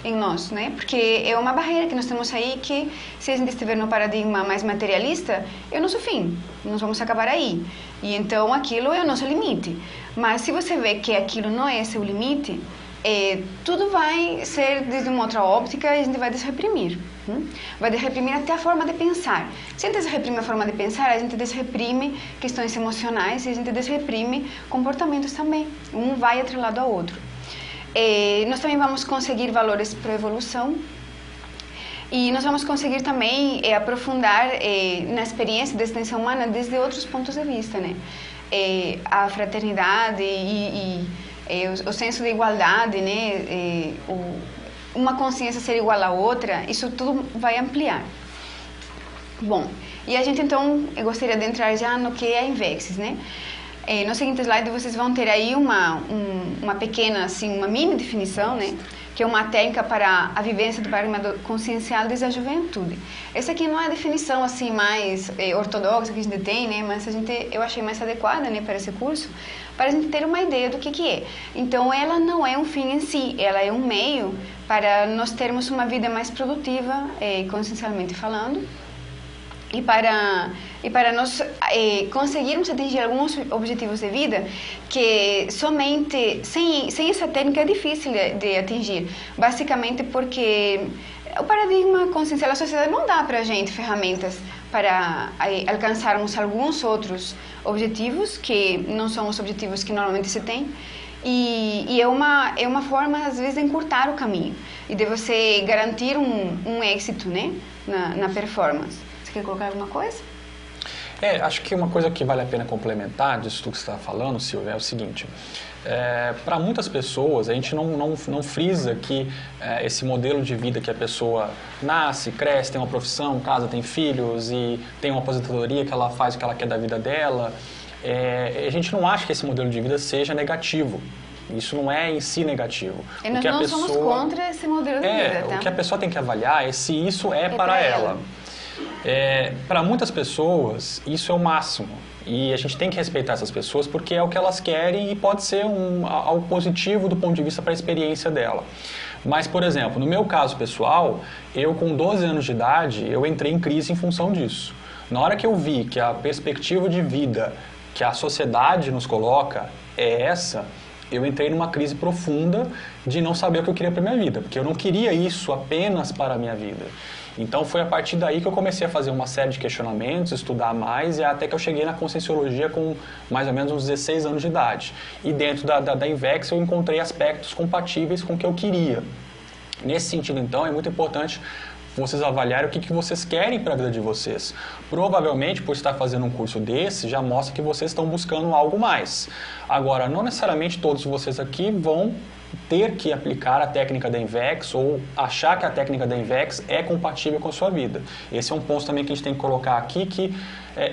em nós, né? Porque é uma barreira que nós temos aí que, se a gente estiver no paradigma mais materialista, é o nosso fim, nós vamos acabar aí. E então aquilo é o nosso limite. Mas se você vê que aquilo não é seu limite, tudo vai ser desde uma outra óptica e a gente vai desreprimir. Vai desreprimir até a forma de pensar. Se a gente desreprime a forma de pensar, a gente desreprime questões emocionais e a gente desreprime comportamentos também. Um vai atrelado ao outro. Nós também vamos conseguir valores para a evolução e nós vamos conseguir também aprofundar na experiência da existência humana desde outros pontos de vista, né? A fraternidade e o senso de igualdade, né? Uma consciência ser igual à outra, isso tudo vai ampliar. Bom, e a gente então, eu gostaria de entrar já no que é a Invex, né? No seguinte slide vocês vão ter aí uma pequena, assim, uma mini definição, né? Que é uma técnica para a vivência do paradigma consciencial desde a juventude. Essa aqui não é a definição assim mais ortodoxa que a gente tem, né? Mas eu achei mais adequada, né, para esse curso, para a gente ter uma ideia do que é. Então, ela não é um fim em si, ela é um meio para nós termos uma vida mais produtiva, consciencialmente falando, e para nós conseguirmos atingir alguns objetivos de vida que somente sem essa técnica é difícil de atingir, basicamente porque o paradigma consciencial da sociedade não dá para a gente ferramentas para alcançarmos alguns outros objetivos que não são os objetivos que normalmente se tem. E é uma forma, às vezes, de encurtar o caminho e de você garantir um êxito, né, na performance. Você quer colocar alguma coisa? Acho que uma coisa que vale a pena complementar disso que você está falando, Silvia, é o seguinte. Para muitas pessoas, a gente não frisa que esse modelo de vida que a pessoa nasce, cresce, tem uma profissão, casa, tem filhos e tem uma aposentadoria que ela faz o que ela quer da vida dela, a gente não acha que esse modelo de vida seja negativo. Isso não é em si negativo. E nós não somos contra esse modelo de vida, tá? O que a pessoa tem que avaliar é se isso é para ela. Para muitas pessoas, isso é o máximo. E a gente tem que respeitar essas pessoas porque é o que elas querem e pode ser algo positivo do ponto de vista para a experiência dela. Mas, por exemplo, no meu caso pessoal, eu com 12 anos de idade, eu entrei em crise em função disso. Na hora que eu vi que a perspectiva de vida que a sociedade nos coloca é essa, eu entrei numa crise profunda de não saber o que eu queria para minha vida, porque eu não queria isso apenas para a minha vida. Então foi a partir daí que eu comecei a fazer uma série de questionamentos, estudar mais, e até que eu cheguei na Conscienciologia com mais ou menos uns 16 anos de idade. E dentro da Invex eu encontrei aspectos compatíveis com o que eu queria. Nesse sentido, então, é muito importante vocês avaliarem o que vocês querem para a vida de vocês. Provavelmente, por estar fazendo um curso desse, já mostra que vocês estão buscando algo mais. Agora, não necessariamente todos vocês aqui vão ter que aplicar a técnica da Invex ou achar que a técnica da Invex é compatível com a sua vida. Esse é um ponto também que a gente tem que colocar aqui, que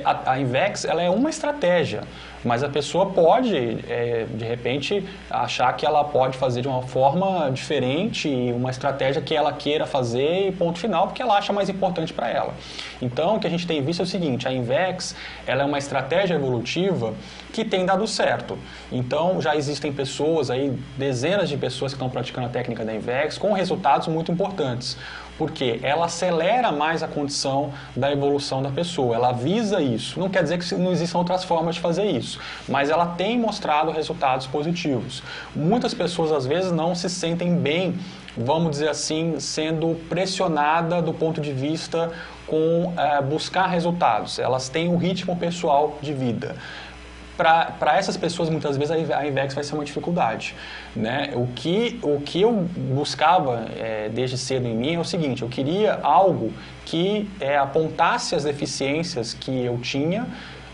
a Invex ela é uma estratégia, mas a pessoa pode, de repente, achar que ela pode fazer de uma forma diferente, uma estratégia que ela queira fazer e ponto final, porque ela acha mais importante para ela. Então, o que a gente tem visto é o seguinte, a Invex ela é uma estratégia evolutiva que tem dado certo. Então, já existem pessoas aí, dezenas centenas de pessoas que estão praticando a técnica da Invex com resultados muito importantes. Porque ela acelera mais a condição da evolução da pessoa, ela visa isso. Não quer dizer que não existam outras formas de fazer isso, mas ela tem mostrado resultados positivos. Muitas pessoas, às vezes, não se sentem bem, vamos dizer assim, sendo pressionada do ponto de vista com buscar resultados. Elas têm um ritmo pessoal de vida. Para essas pessoas, muitas vezes, a Invex vai ser uma dificuldade, né? O que eu buscava desde cedo em mim é o seguinte: eu queria algo que apontasse as deficiências que eu tinha,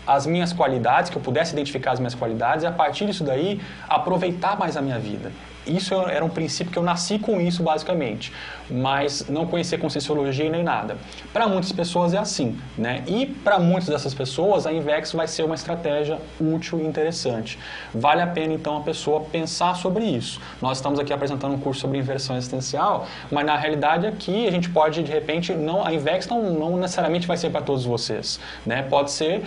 as minhas qualidades, que eu pudesse identificar as minhas qualidades e, a partir disso daí, aproveitar mais a minha vida. Isso era um princípio que eu nasci com isso, basicamente, mas não conhecia Conscienciologia nem nada. Para muitas pessoas é assim, né? E para muitas dessas pessoas, a Invex vai ser uma estratégia útil e interessante. Vale a pena, então, a pessoa pensar sobre isso. Nós estamos aqui apresentando um curso sobre inversão existencial, mas, na realidade, aqui a gente pode, de repente, a Invex não necessariamente vai ser para todos vocês, né? Pode ser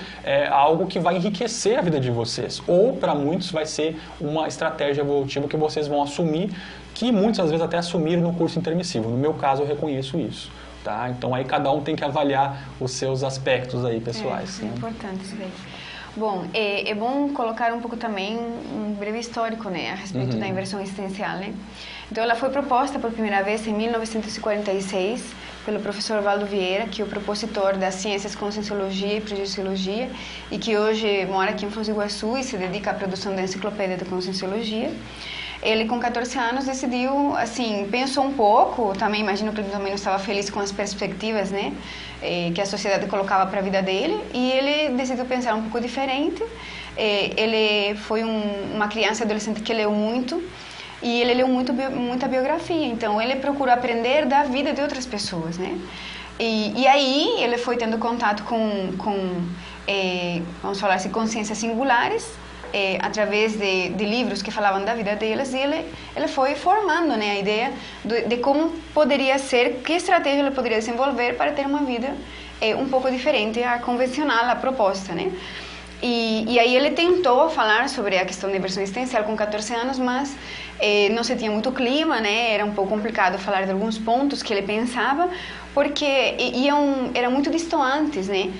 algo que vai enriquecer a vida de vocês, ou, para muitos, vai ser uma estratégia evolutiva que vocês vão assumir, que muitas vezes até assumiram no curso intermissivo. No meu caso, eu reconheço isso. Tá? Então, aí cada um tem que avaliar os seus aspectos aí pessoais. É importante isso daí. Bom, é bom colocar um pouco também um breve histórico, né, a respeito da inversão existencial, né? Então, ela foi proposta por primeira vez em 1946 pelo professor Valdo Vieira, que é o propositor das ciências Conscienciologia e Projeciologia, e que hoje mora aqui em Foz do Iguaçu e se dedica à produção da enciclopédia da Conscienciologia. Ele, com 14 anos, decidiu, assim, pensou um pouco, também imagino que ele também não estava feliz com as perspectivas, né, que a sociedade colocava para a vida dele, e ele decidiu pensar um pouco diferente. Ele foi uma criança e adolescente que leu muito, e ele leu muita biografia, então ele procurou aprender da vida de outras pessoas, né. E aí ele foi tendo contato com vamos falar assim, consciências singulares, através de livros que falavam da vida deles, e ele foi formando, né, a ideia de como poderia ser, que estratégia ele poderia desenvolver para ter uma vida um pouco diferente à convencional, à proposta, né? E aí ele tentou falar sobre a questão da inversão existencial com 14 anos, mas não se tinha muito clima, né? Era um pouco complicado falar de alguns pontos que ele pensava, porque eram muito distantes, né?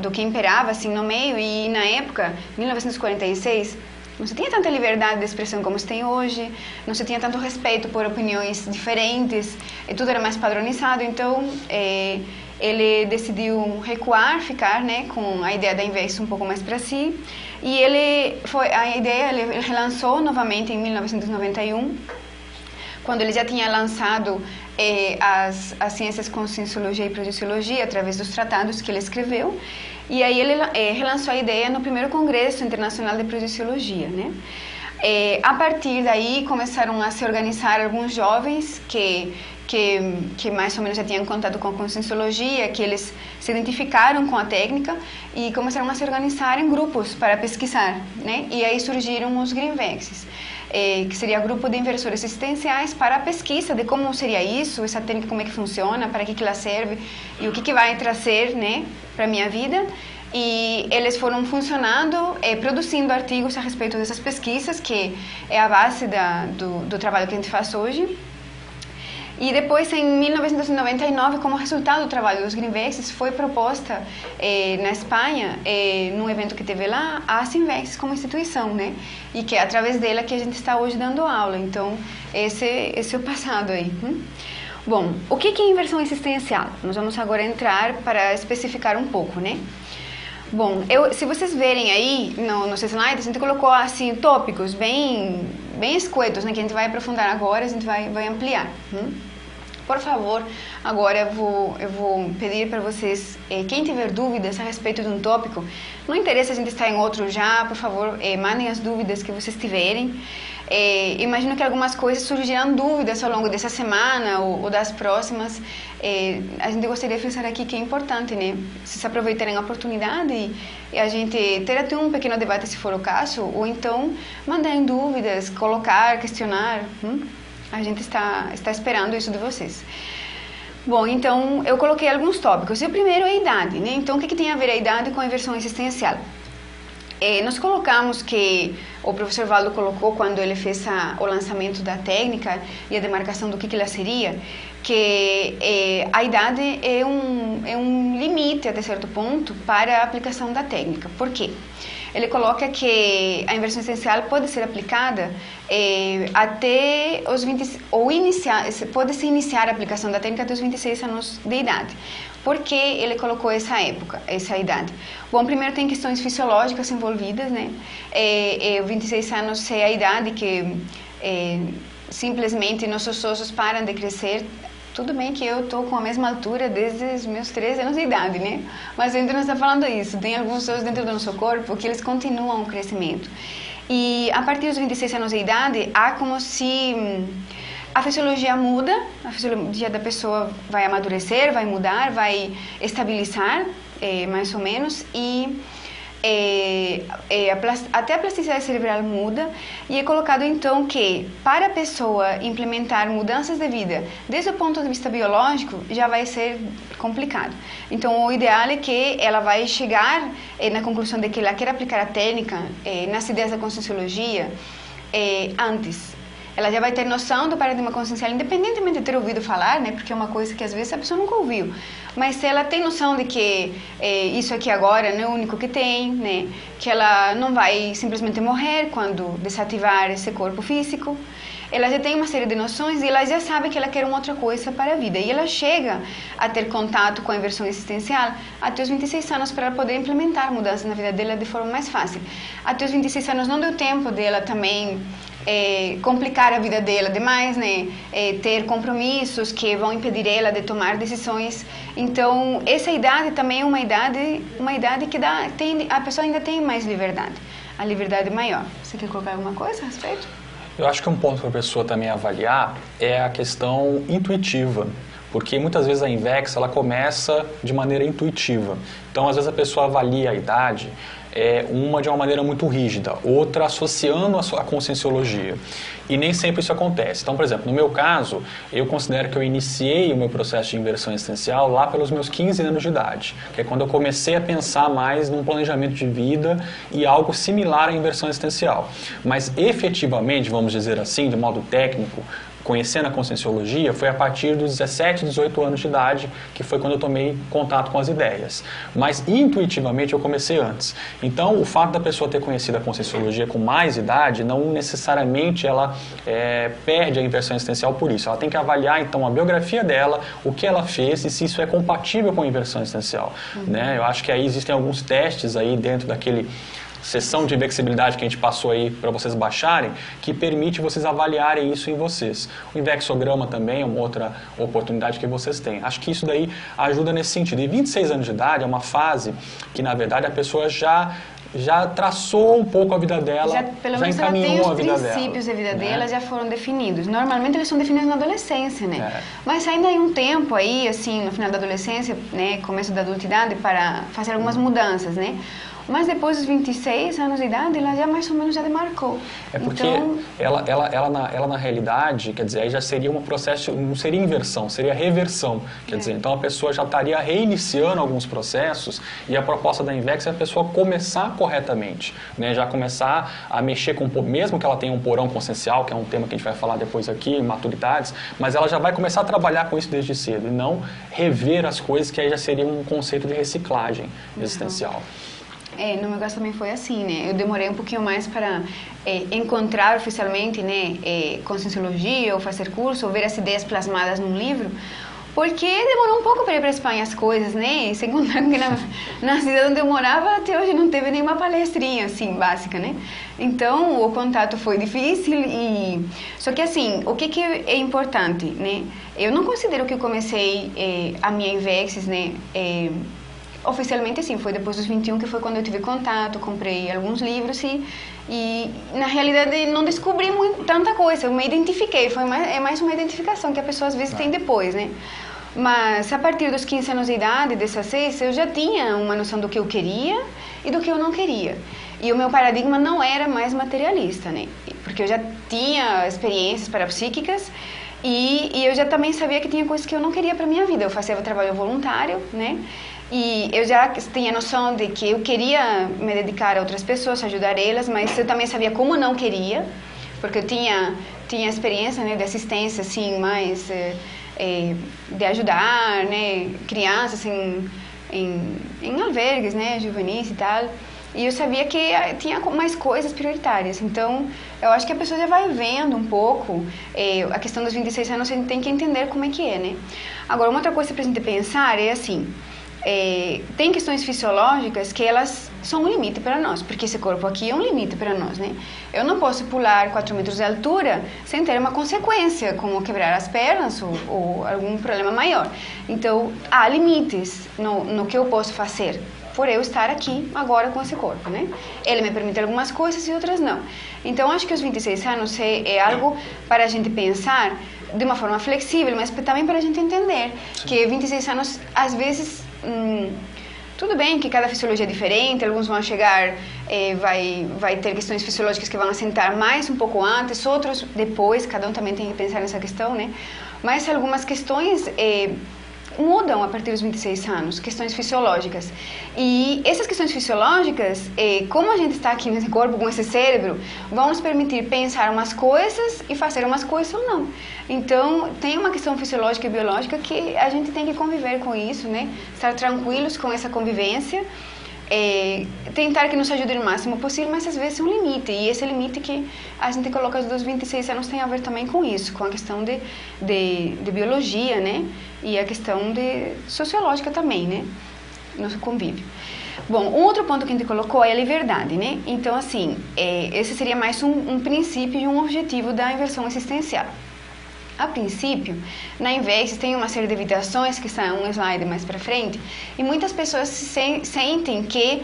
Do que imperava assim no meio. E na época, 1946, não se tinha tanta liberdade de expressão como se tem hoje, não se tinha tanto respeito por opiniões diferentes, tudo era mais padronizado. Então ele decidiu recuar, ficar, né, com a ideia da Invex um pouco mais para si, e ele relançou novamente em 1991, quando ele já tinha lançado as ciências Conscienciologia e Projeciologia através dos tratados que ele escreveu, e aí ele relançou a ideia no primeiro Congresso Internacional de Projeciologia, né? A partir daí começaram a se organizar alguns jovens que mais ou menos já tinham contato com a Conscienciologia, que eles se identificaram com a técnica e começaram a se organizar em grupos para pesquisar, né? E aí surgiram os Greenvexes, que seria o grupo de inversores existenciais para a pesquisa de como seria isso, essa técnica, como é que funciona, para que ela serve e o que vai trazer, né, para a minha vida. E eles foram funcionando, produzindo artigos a respeito dessas pesquisas, que é a base do trabalho que a gente faz hoje. E depois, em 1999, como resultado do trabalho dos Greenvexes, foi proposta na Espanha, num evento que teve lá, a Invex como instituição, né? E que é através dela que a gente está hoje dando aula. Então, esse é o passado aí. Bom, o que é inversão existencial? Nós vamos agora entrar para especificar um pouco, né? Bom, se vocês verem aí nos slides, a gente colocou assim tópicos bem escuetos, né, que a gente vai aprofundar agora, a gente vai ampliar. Por favor, agora eu vou pedir para vocês, quem tiver dúvidas a respeito de um tópico, não interessa a gente estar em outro já, por favor, mandem as dúvidas que vocês tiverem. Imagino que algumas coisas surgirão dúvidas ao longo dessa semana ou das próximas. A gente gostaria de pensar aqui que é importante, né, vocês aproveitarem a oportunidade e a gente ter até um pequeno debate, se for o caso, ou então mandarem dúvidas, colocar, questionar. A gente está esperando isso de vocês. Bom, então eu coloquei alguns tópicos. E o primeiro é a idade, né? Então, o que tem a ver a idade com a inversão existencial? nós colocamos que o professor Valdo colocou quando ele fez o lançamento da técnica e a demarcação do que ela seria, que a idade é um limite até certo ponto para a aplicação da técnica. Por quê? Ele coloca que a inversão existencial pode ser aplicada até os 20, ou pode-se iniciar a aplicação da técnica até os 26 anos de idade. Por que ele colocou essa época, essa idade? Bom, primeiro tem questões fisiológicas envolvidas, né? 26 anos é a idade que simplesmente nossos ossos param de crescer. Tudo bem que eu estou com a mesma altura desde os meus 13 anos de idade, né? Mas a gente não está falando isso. Tem alguns ossos dentro do nosso corpo que eles continuam o crescimento. E a partir dos 26 anos de idade, há como se a fisiologia muda, a fisiologia da pessoa vai amadurecer, vai mudar, vai estabilizar, mais ou menos, e até a plasticidade cerebral muda, e é colocado então que para a pessoa implementar mudanças de vida desde o ponto de vista biológico já vai ser complicado. Então o ideal é que ela vai chegar na conclusão de que ela quer aplicar a técnica nas ideias da conscienciologia antes. Ela já vai ter noção do paradigma consciencial, independentemente de ter ouvido falar, né? Porque é uma coisa que às vezes a pessoa nunca ouviu. Mas se ela tem noção de que isso aqui agora não é o único que tem, né? Que ela não vai simplesmente morrer quando desativar esse corpo físico. Ela já tem uma série de noções e ela já sabe que ela quer uma outra coisa para a vida. E ela chega a ter contato com a inversão existencial até os 26 anos para ela poder implementar mudanças na vida dela de forma mais fácil. Até os 26 anos não deu tempo dela também complicar a vida dela demais, né? Ter compromissos que vão impedir ela de tomar decisões. Então, essa idade também é uma idade que a pessoa ainda tem mais liberdade, a liberdade maior. Você quer colocar alguma coisa a respeito? Eu acho que um ponto para a pessoa também avaliar é a questão intuitiva, porque muitas vezes a INVEX ela começa de maneira intuitiva. Então, às vezes a pessoa avalia a idade de uma maneira muito rígida, outra associando a conscienciologia. E nem sempre isso acontece. Então, por exemplo, no meu caso, eu considero que eu iniciei o meu processo de inversão existencial lá pelos meus 15 anos de idade, que é quando eu comecei a pensar mais num planejamento de vida e algo similar à inversão existencial. Mas efetivamente, vamos dizer assim, de modo técnico, conhecendo a conscienciologia, foi a partir dos 17, 18 anos de idade, que foi quando eu tomei contato com as ideias. Mas, intuitivamente, eu comecei antes. Então, o fato da pessoa ter conhecido a conscienciologia com mais idade, não necessariamente ela perde a inversão existencial por isso. Ela tem que avaliar, então, a biografia dela, o que ela fez e se isso é compatível com a inversão existencial. Né? Eu acho que aí existem alguns testes aí dentro daquele sessão de invexibilidade que a gente passou aí para vocês baixarem, que permite vocês avaliarem isso em vocês. O invexograma também é uma outra oportunidade que vocês têm. Acho que isso daí ajuda nesse sentido. E 26 anos de idade é uma fase que, na verdade, a pessoa já traçou um pouco a vida dela, pelo menos ela tem os princípios da vida dela já foram definidos. Normalmente eles são definidos na adolescência, né? Mas ainda tem um tempo aí, assim, no final da adolescência, né, começo da adultidade, para fazer algumas mudanças, né? Mas depois dos 26 anos de idade, ela já mais ou menos já demarcou. É porque então, ela na realidade, quer dizer, aí já seria um processo, não seria inversão, seria reversão. Quer dizer, então a pessoa já estaria reiniciando alguns processos e a proposta da INVEX é a pessoa começar corretamente, né? Já começar a mexer com, mesmo que ela tenha um porão consciencial, que é um tema que a gente vai falar depois aqui, maturidades, mas ela já vai começar a trabalhar com isso desde cedo e não rever as coisas, que aí já seria um conceito de reciclagem existencial. No meu caso também foi assim, né? Eu demorei um pouquinho mais para encontrar oficialmente, né, conscienciologia, ou fazer curso, ou ver as ideias plasmadas num livro, porque demorou um pouco para ir para a Espanha as coisas, né? E segundo que na cidade onde eu morava, até hoje não teve nenhuma palestrinha, assim, básica, né? Então, o contato foi difícil e... Só que, assim, o que é importante, né? Eu não considero que eu comecei a minha INVEX, né? Oficialmente, sim, foi depois dos 21 que foi quando eu tive contato, comprei alguns livros e na realidade não descobri tanta coisa, eu me identifiquei, é mais uma identificação que a pessoa às vezes tem depois, né? Mas a partir dos 15 anos de idade, 16, eu já tinha uma noção do que eu queria e do que eu não queria. E o meu paradigma não era mais materialista, né? Porque eu já tinha experiências parapsíquicas e eu já também sabia que tinha coisas que eu não queria para minha vida. Eu fazia trabalho voluntário, né? E eu já tinha noção de que eu queria me dedicar a outras pessoas, ajudar elas, mas eu também sabia como não queria, porque eu tinha experiência, né, de assistência, assim, mais de ajudar, né, crianças em albergues, né, juvenis e tal. E eu sabia que tinha mais coisas prioritárias. Então, eu acho que a pessoa já vai vendo um pouco a questão dos 26 anos, a gente tem que entender como é que é, né? Agora, uma outra coisa para a gente pensar é assim, tem questões fisiológicas que elas são um limite para nós, porque esse corpo aqui é um limite para nós, né? Eu não posso pular 4 metros de altura sem ter uma consequência, como quebrar as pernas ou algum problema maior. Então, há limites no que eu posso fazer por eu estar aqui agora com esse corpo, né? Ele me permite algumas coisas e outras não. Então, acho que os 26 anos é algo para a gente pensar de uma forma flexível, mas também para a gente entender que 26 anos, às vezes, tudo bem que cada fisiologia é diferente, alguns vão chegar, vai ter questões fisiológicas que vão assentar mais um pouco antes, outros depois, cada um também tem que pensar nessa questão, né? Mas algumas questões mudam a partir dos 26 anos, questões fisiológicas. E essas questões fisiológicas, como a gente está aqui nesse corpo, com esse cérebro, vão nos permitir pensar umas coisas e fazer umas coisas ou não. Então, tem uma questão fisiológica e biológica que a gente tem que conviver com isso, né? Estar tranquilos com essa convivência, tentar que nos ajude o máximo possível, mas às vezes é um limite, e esse limite que a gente coloca dos 26 anos tem a ver também com isso, com a questão de biologia, né, e a questão sociológica também, né, nosso convívio. Bom, um outro ponto que a gente colocou é a liberdade, né, então assim, esse seria mais um princípio e um objetivo da inversão existencial. A princípio, na Invex tem uma série de evitações, que são um slide mais para frente, e muitas pessoas sentem que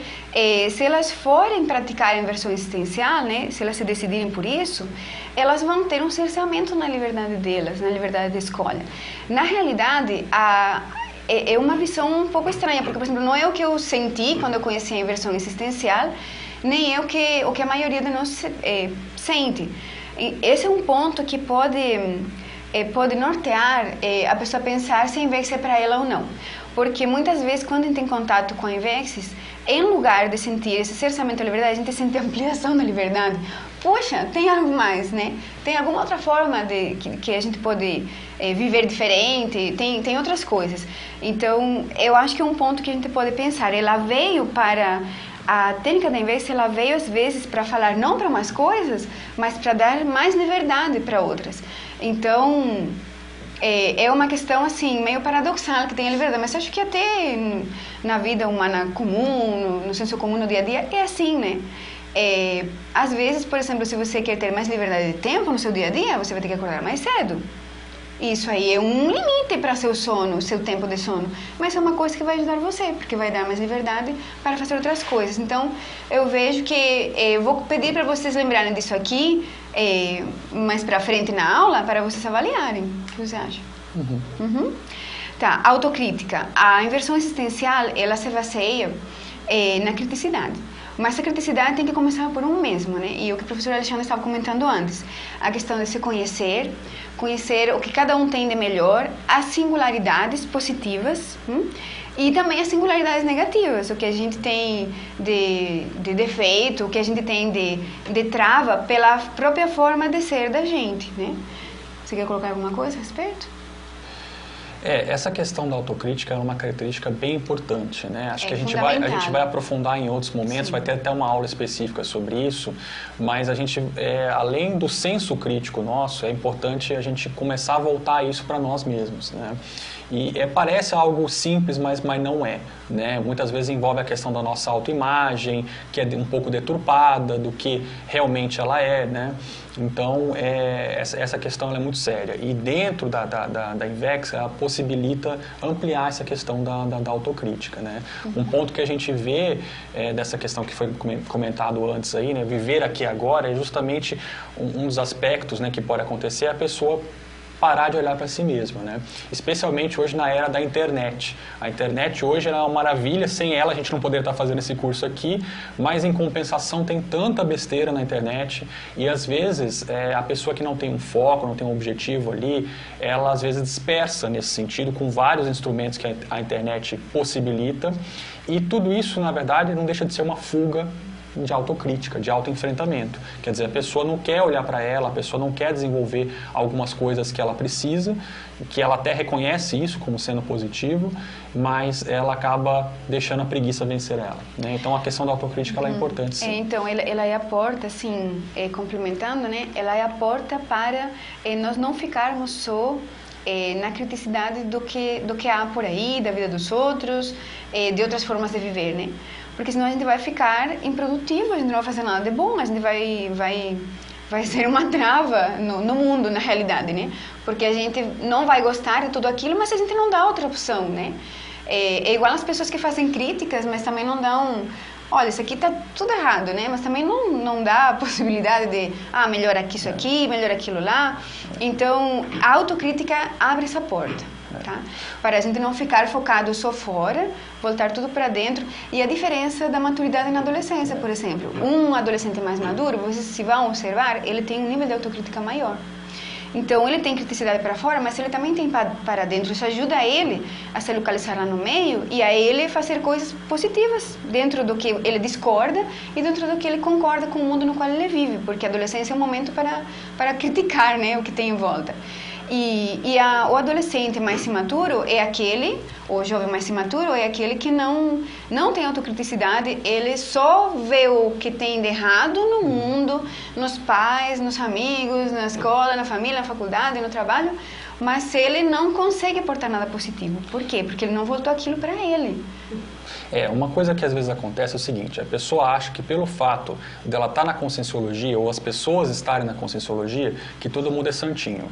se elas forem praticar a inversão existencial, né, se elas se decidirem por isso, elas vão ter um cerceamento na liberdade delas, na liberdade de escolha. Na realidade, é uma visão um pouco estranha, porque, por exemplo, não é o que eu senti quando eu conheci a inversão existencial, nem é o que a maioria de nós sente. E esse é um ponto que pode nortear a pessoa pensar se a Invex é para ela ou não. Porque muitas vezes, quando a gente tem contato com a Invex, em lugar de sentir esse cerceamento da liberdade, a gente sente a ampliação da liberdade. Poxa, tem algo mais, né? Tem alguma outra forma que a gente pode viver diferente, tem outras coisas. Então, eu acho que é um ponto que a gente pode pensar. Ela veio para... A técnica da Invex, ela veio às vezes para falar não para umas coisas, mas para dar mais liberdade para outras. Então, é uma questão assim, meio paradoxal que tem a liberdade, mas acho que até na vida humana comum, no senso comum, no dia a dia, é assim, né? Às vezes, por exemplo, se você quer ter mais liberdade de tempo no seu dia a dia, você vai ter que acordar mais cedo. Isso aí é um limite para seu sono, seu tempo de sono, mas é uma coisa que vai ajudar você, porque vai dar mais liberdade para fazer outras coisas. Então, eu vejo que eu vou pedir para vocês lembrarem disso aqui, mais para frente na aula, para vocês avaliarem. O que você acha? Uhum. Tá, autocrítica. A inversão existencial, ela se baseia na criticidade. Mas a criticidade tem que começar por um mesmo, né? E o que o professor Alexandre estava comentando antes, a questão de se conhecer o que cada um tem de melhor, as singularidades positivas e também as singularidades negativas, o que a gente tem de defeito, o que a gente tem de trava pela própria forma de ser da gente, né? Você quer colocar alguma coisa a respeito? Essa questão da autocrítica é uma característica bem importante, né? Acho que a gente vai aprofundar em outros momentos, sim. Vai ter até uma aula específica sobre isso, mas a gente, além do senso crítico nosso, é importante a gente começar a voltar isso para nós mesmos, né? E parece algo simples, mas não é, né? Muitas vezes envolve a questão da nossa autoimagem, que é um pouco deturpada do que realmente ela é, né? Então, essa questão ela é muito séria. E dentro da Invex, ela possibilita ampliar essa questão da autocrítica, né? Um ponto que a gente vê dessa questão que foi comentado antes aí, né? Viver aqui agora, é justamente um dos aspectos, né, que pode acontecer, a pessoa parar de olhar para si mesma, né? Especialmente hoje na era da internet. A internet hoje é uma maravilha, sem ela a gente não poderia estar fazendo esse curso aqui, mas em compensação tem tanta besteira na internet e às vezes a pessoa que não tem um foco, não tem um objetivo ali, ela às vezes dispersa nesse sentido com vários instrumentos que a internet possibilita e tudo isso, na verdade, não deixa de ser uma fuga de autocrítica, de autoenfrentamento. Quer dizer, a pessoa não quer olhar para ela, a pessoa não quer desenvolver algumas coisas que ela precisa, que ela até reconhece isso como sendo positivo, mas ela acaba deixando a preguiça vencer ela, né? Então, a questão da autocrítica ela é importante, sim. Então, ela é a porta, assim, complementando, né? Ela é a porta para nós não ficarmos só na criticidade do que há por aí, da vida dos outros, de outras formas de viver, né? Porque senão a gente vai ficar improdutivo, a gente não vai fazer nada de bom, a gente vai ser uma trava no mundo, na realidade, né? Porque a gente não vai gostar de tudo aquilo, mas a gente não dá outra opção, né? É igual as pessoas que fazem críticas, mas também não dão... Olha, isso aqui tá tudo errado, né? Mas também não dá a possibilidade de, melhor aqui isso aqui, melhor aquilo lá. Então, a autocrítica abre essa porta, tá? Para a gente não ficar focado só fora, voltar tudo para dentro. E a diferença da maturidade na adolescência, por exemplo. Um adolescente mais maduro, vocês se vão observar, ele tem um nível de autocrítica maior. Então, ele tem criticidade para fora, mas ele também tem para dentro. Isso ajuda ele a se localizar lá no meio e a ele fazer coisas positivas dentro do que ele discorda e dentro do que ele concorda com o mundo no qual ele vive. Porque a adolescência é um momento para criticar, né, o que tem em volta. O adolescente mais imaturo é aquele, o jovem mais imaturo é aquele que não tem autocriticidade, ele só vê o que tem de errado no mundo, nos pais, nos amigos, na escola, na família, na faculdade, no trabalho, mas ele não consegue aportar nada positivo. Por quê? Porque ele não voltou aquilo para ele. Uma coisa que às vezes acontece é o seguinte, a pessoa acha que pelo fato dela estar na conscienciologia ou as pessoas estarem na conscienciologia, que todo mundo é santinho.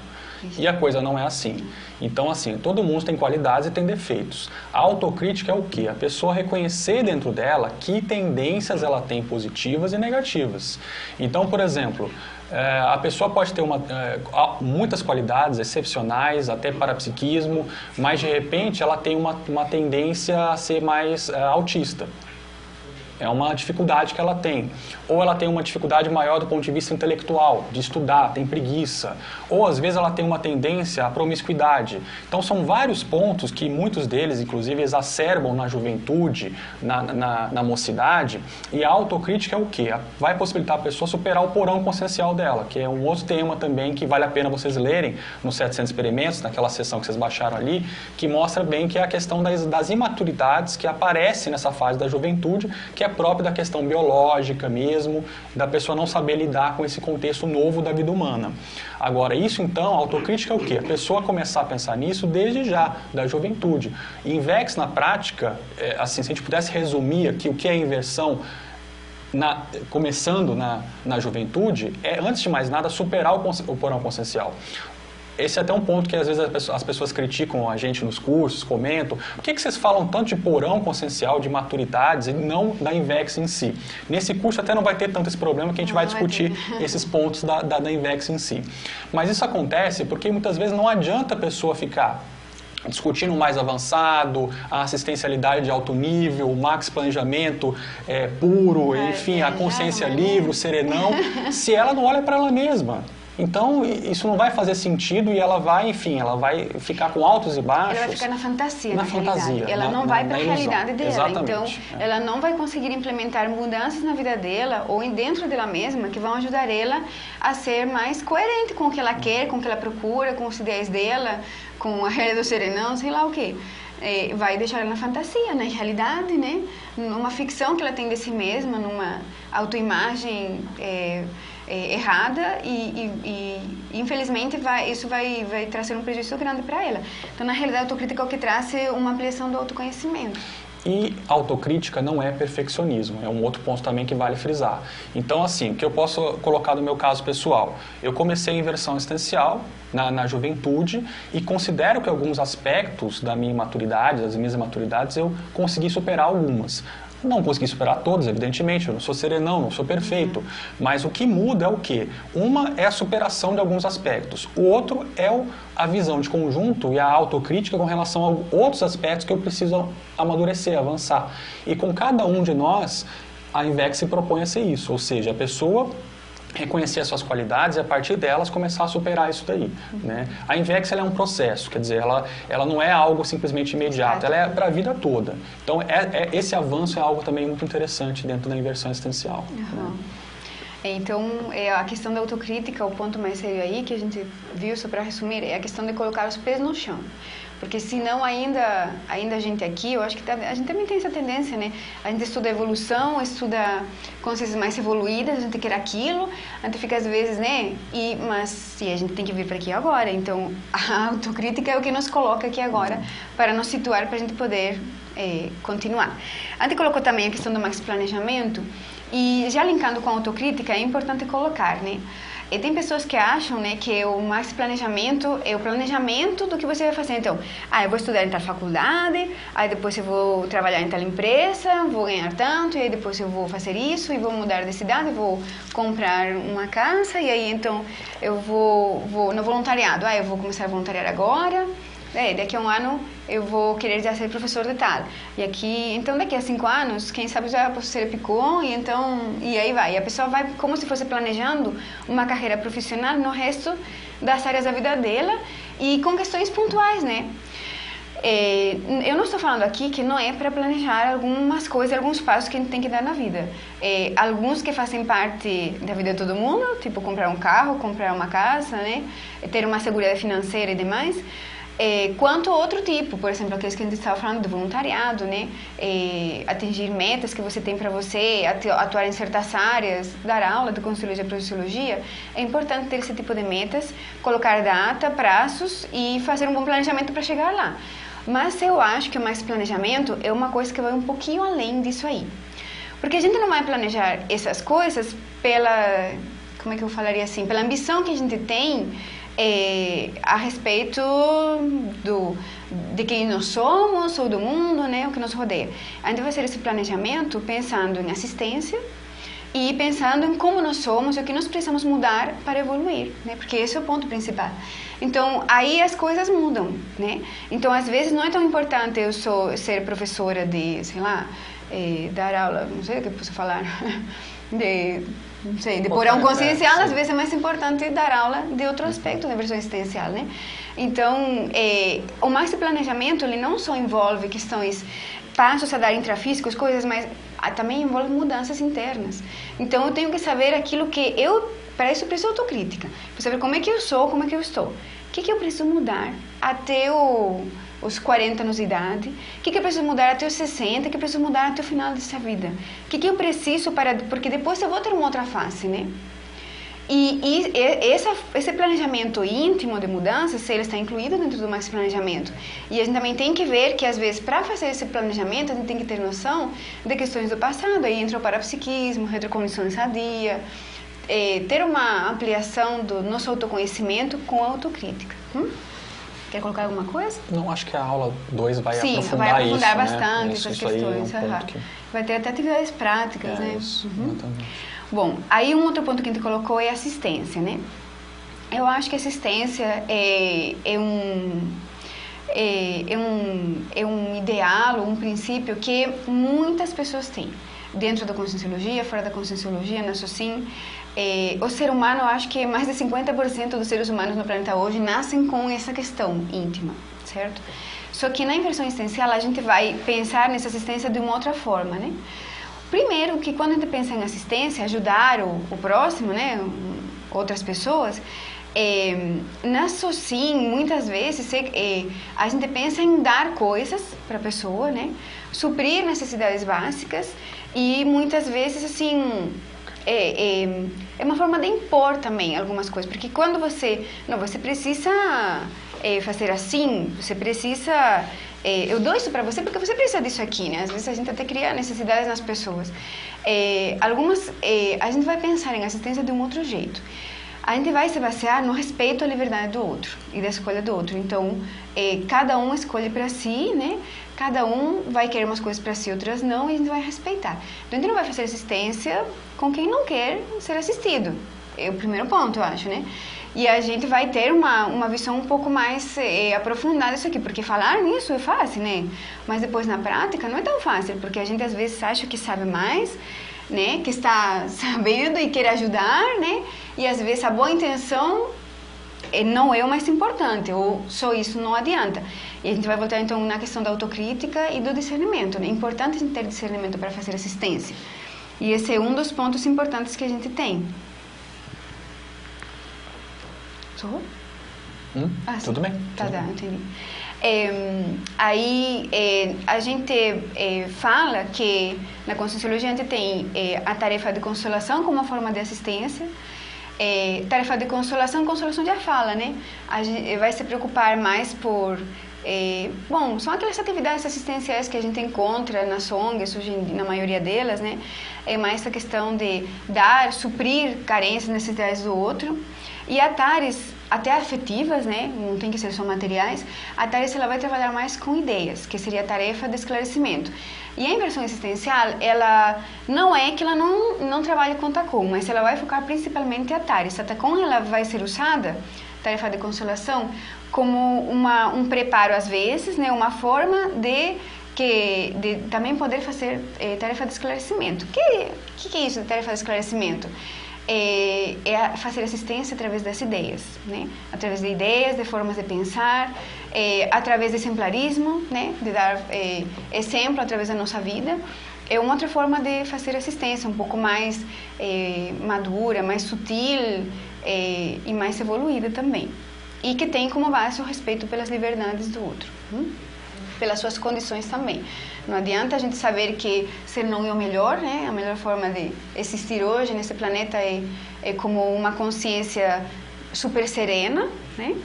E a coisa não é assim. Então, assim, todo mundo tem qualidades e tem defeitos. A autocrítica é o quê? A pessoa reconhecer dentro dela que tendências ela tem positivas e negativas. Então, por exemplo, a pessoa pode ter muitas qualidades excepcionais, até parapsiquismo, mas de repente ela tem uma tendência a ser mais autista. É uma dificuldade que ela tem. Ou ela tem uma dificuldade maior do ponto de vista intelectual, de estudar, tem preguiça. Ou às vezes ela tem uma tendência à promiscuidade. Então são vários pontos que muitos deles, inclusive, exacerbam na juventude, na mocidade. E a autocrítica é o quê? Vai possibilitar a pessoa superar o porão consciencial dela, que é um outro tema também que vale a pena vocês lerem nos 700 experimentos, naquela sessão que vocês baixaram ali, que mostra bem que é a questão das imaturidades que aparecem nessa fase da juventude, que é próprio da questão biológica mesmo, da pessoa não saber lidar com esse contexto novo da vida humana. Agora, isso então, a autocrítica é o quê? A pessoa começar a pensar nisso desde já, da juventude. E INVEX, na prática, assim, se a gente pudesse resumir aqui o que é inversão, começando na juventude, antes de mais nada, superar o porão consciencial. Esse é até um ponto que às vezes as pessoas criticam a gente nos cursos, comentam. Por que vocês falam tanto de porão consciencial, de maturidades, e não da INVEX em si? Nesse curso até não vai ter tanto esse problema, que a gente vai discutir esses pontos da INVEX em si. Mas isso acontece porque muitas vezes não adianta a pessoa ficar discutindo o mais avançado, a assistencialidade de alto nível, o max planejamento puro, enfim, a consciência livre, o serenão, se ela não olha para ela mesma. Então, isso não vai fazer sentido e ela vai ficar com altos e baixos. Ela vai ficar na fantasia, na fantasia. Ela não vai para a realidade dela. Exatamente. Então, ela não vai conseguir implementar mudanças na vida dela ou dentro dela mesma que vão ajudar ela a ser mais coerente com o que ela quer, com o que ela procura, com os ideais dela, com a realidade do serenão, sei lá o quê. Vai deixar ela na fantasia, na realidade, né? Numa ficção que ela tem de si mesma, numa autoimagem errada e infelizmente isso vai trazer um prejuízo grande para ela. Então, na realidade, a autocrítica é o que traz uma ampliação do autoconhecimento. E autocrítica não é perfeccionismo, é um outro ponto também que vale frisar. Então, assim, o que eu posso colocar no meu caso pessoal? Eu comecei a inversão existencial na juventude e considero que alguns aspectos da minha imaturidade, das minhas imaturidades, eu consegui superar algumas. Não consegui superar todos, evidentemente, eu não sou serenão, não sou perfeito, mas o que muda é o quê? Uma é a superação de alguns aspectos, o outro é a visão de conjunto e a autocrítica com relação a outros aspectos que eu preciso amadurecer, avançar. E com cada um de nós, a INVEX se propõe a ser isso, ou seja, a pessoa reconhecer as suas qualidades e a partir delas começar a superar isso daí, né? A INVEX ela é um processo, quer dizer, ela não é algo simplesmente imediato, ela é para a vida toda. Então, esse avanço é algo também muito interessante dentro da inversão existencial. Né? Então, a questão da autocrítica, o ponto mais sério aí que a gente viu, só para resumir, é a questão de colocar os pés no chão. Porque senão ainda a gente aqui, eu acho que a gente também tem essa tendência, né? A gente estuda evolução, estuda consciências mais evoluídas, a gente quer aquilo, a gente fica às vezes, né? Mas a gente tem que vir para aqui agora. Então, a autocrítica é o que nos coloca aqui agora para nos situar, para a gente poder continuar. A gente colocou também a questão do maxi planejamento e já linkando com a autocrítica, é importante colocar, né? E tem pessoas que acham, né, que o maxi planejamento é o planejamento do que você vai fazer. Então, eu vou estudar em tal faculdade, aí depois eu vou trabalhar em tal empresa, vou ganhar tanto, e aí depois eu vou fazer isso, e vou mudar de cidade, vou comprar uma casa, e aí então eu vou no voluntariado. Eu vou começar a voluntariar agora, daqui a um ano eu vou querer já ser professor de tal. Então daqui a 5 anos, quem sabe já posso ser Epicom, e aí vai. E a pessoa vai como se fosse planejando uma carreira profissional no resto das áreas da vida dela e com questões pontuais, né? Eu não estou falando aqui que não é para planejar algumas coisas, alguns passos que a gente tem que dar na vida. Alguns que fazem parte da vida de todo mundo, tipo comprar um carro, comprar uma casa, né? Ter uma segurança financeira e demais. Quanto outro tipo, por exemplo, aqueles que a gente estava falando do voluntariado, né? Atingir metas que você tem para você, atuar em certas áreas, dar aula de Consciologia e Projeciologia, é importante ter esse tipo de metas, colocar data, prazos e fazer um bom planejamento para chegar lá. Mas eu acho que o mais planejamento é uma coisa que vai um pouquinho além disso aí. Porque a gente não vai planejar essas coisas como é que eu falaria assim, pela ambição que a gente tem a respeito de quem nós somos ou do mundo, né, o que nos rodeia. A gente vai fazer esse planejamento pensando em assistência e pensando em como nós somos e o que nós precisamos mudar para evoluir, né, porque esse é o ponto principal. Então, aí as coisas mudam, né? Então, às vezes não é tão importante eu ser professora de, sei lá, dar aula, não sei o que eu posso falar, não sei, de porão consciencial, às vezes é mais importante dar aula de outro aspecto da inversão existencial, né? Então, o maxi planejamento, ele não só envolve questões, passos a dar intrafísicos, coisas, mas também envolve mudanças internas. Então, eu tenho que saber aquilo que para isso eu preciso autocrítica, para saber como é que eu sou, como é que eu estou. O que eu preciso mudar até os 40 anos de idade, o que eu preciso mudar até os 60, o que eu preciso mudar até o final dessa vida, o que eu preciso porque depois eu vou ter uma outra fase, né? E esse planejamento íntimo de mudanças, ele está incluído dentro do maxi planejamento. E a gente também tem que ver que, às vezes, para fazer esse planejamento, a gente tem que ter noção de questões do passado. Aí entra o parapsiquismo, retrocognição sadia, ter uma ampliação do nosso autoconhecimento com autocrítica. Quer colocar alguma coisa? Não, acho que a aula 2 vai aprofundar isso. Sim, vai aprofundar isso, bastante né? essas isso questões. Aí é um que... Vai ter até atividades práticas, né? Isso, Bom, aí um outro ponto que a gente colocou é assistência, né? Eu acho que assistência é um ideal, um princípio que muitas pessoas têm. Dentro da Conscienciologia, fora da Conscienciologia, na SOCIM, o ser humano, eu acho que mais de 50% dos seres humanos no planeta hoje nascem com essa questão íntima, certo? Só que na inversão existencial a gente vai pensar nessa assistência de uma outra forma, né? Primeiro, que quando a gente pensa em assistência, ajudar o próximo, né, outras pessoas, na SOCIM, muitas vezes, a gente pensa em dar coisas para a pessoa, né, suprir necessidades básicas e muitas vezes, assim, é uma forma de impor também algumas coisas, porque quando você precisa fazer assim, você precisa... eu dou isso para você porque você precisa disso aqui, né? Às vezes a gente até cria necessidades nas pessoas. A gente vai pensar em assistência de um outro jeito. A gente vai se basear no respeito à liberdade do outro e da escolha do outro. Então, cada um escolhe para si, né? cada um vai querer umas coisas para si, outras não, e a gente vai respeitar. Então, a gente não vai fazer assistência com quem não quer ser assistido. É o primeiro ponto, eu acho, né? E a gente vai ter uma visão um pouco mais aprofundada disso aqui, porque falar nisso é fácil, né? Mas depois na prática não é tão fácil, porque a gente às vezes acha que sabe mais, né? Que está sabendo e quer ajudar, né? E às vezes a boa intenção não é o mais importante, ou só isso não adianta. E a gente vai voltar então na questão da autocrítica e do discernimento, né? É importante a gente ter discernimento para fazer assistência. E esse é um dos pontos importantes que a gente tem. Tudo bem. Tá, entendi. Aí a gente fala que na Conscienciologia a gente tem a tarefa de consolação como uma forma de assistência. Tarefa de consolação já fala, né? A gente vai se preocupar mais por... bom, são aquelas atividades assistenciais que a gente encontra nas ONGs, hoje na maioria delas, né? É mais essa questão de dar, suprir carências, necessidades do outro. E a TARES, até afetivas, né? Não tem que ser só materiais, a TARES ela vai trabalhar mais com ideias, que seria a tarefa de esclarecimento. E a inversão existencial, ela não é que ela não trabalhe com TACOM, mas ela vai focar principalmente a TARES. A TACOM ela vai ser usada, tarefa de consolação, como um preparo às vezes, né? Uma forma de também poder fazer tarefa de esclarecimento. O que é isso de tarefa de esclarecimento? É fazer assistência através das ideias, né? Através de ideias, de formas de pensar, através de exemplarismo, né? De dar exemplo através da nossa vida. É uma outra forma de fazer assistência, um pouco mais madura, mais sutil e mais evoluída também. E que tem como base o respeito pelas liberdades do outro, pelas suas condições também. Não adianta a gente saber que ser não é o melhor, né? A melhor forma de existir hoje nesse planeta é como uma consciência super serena, né?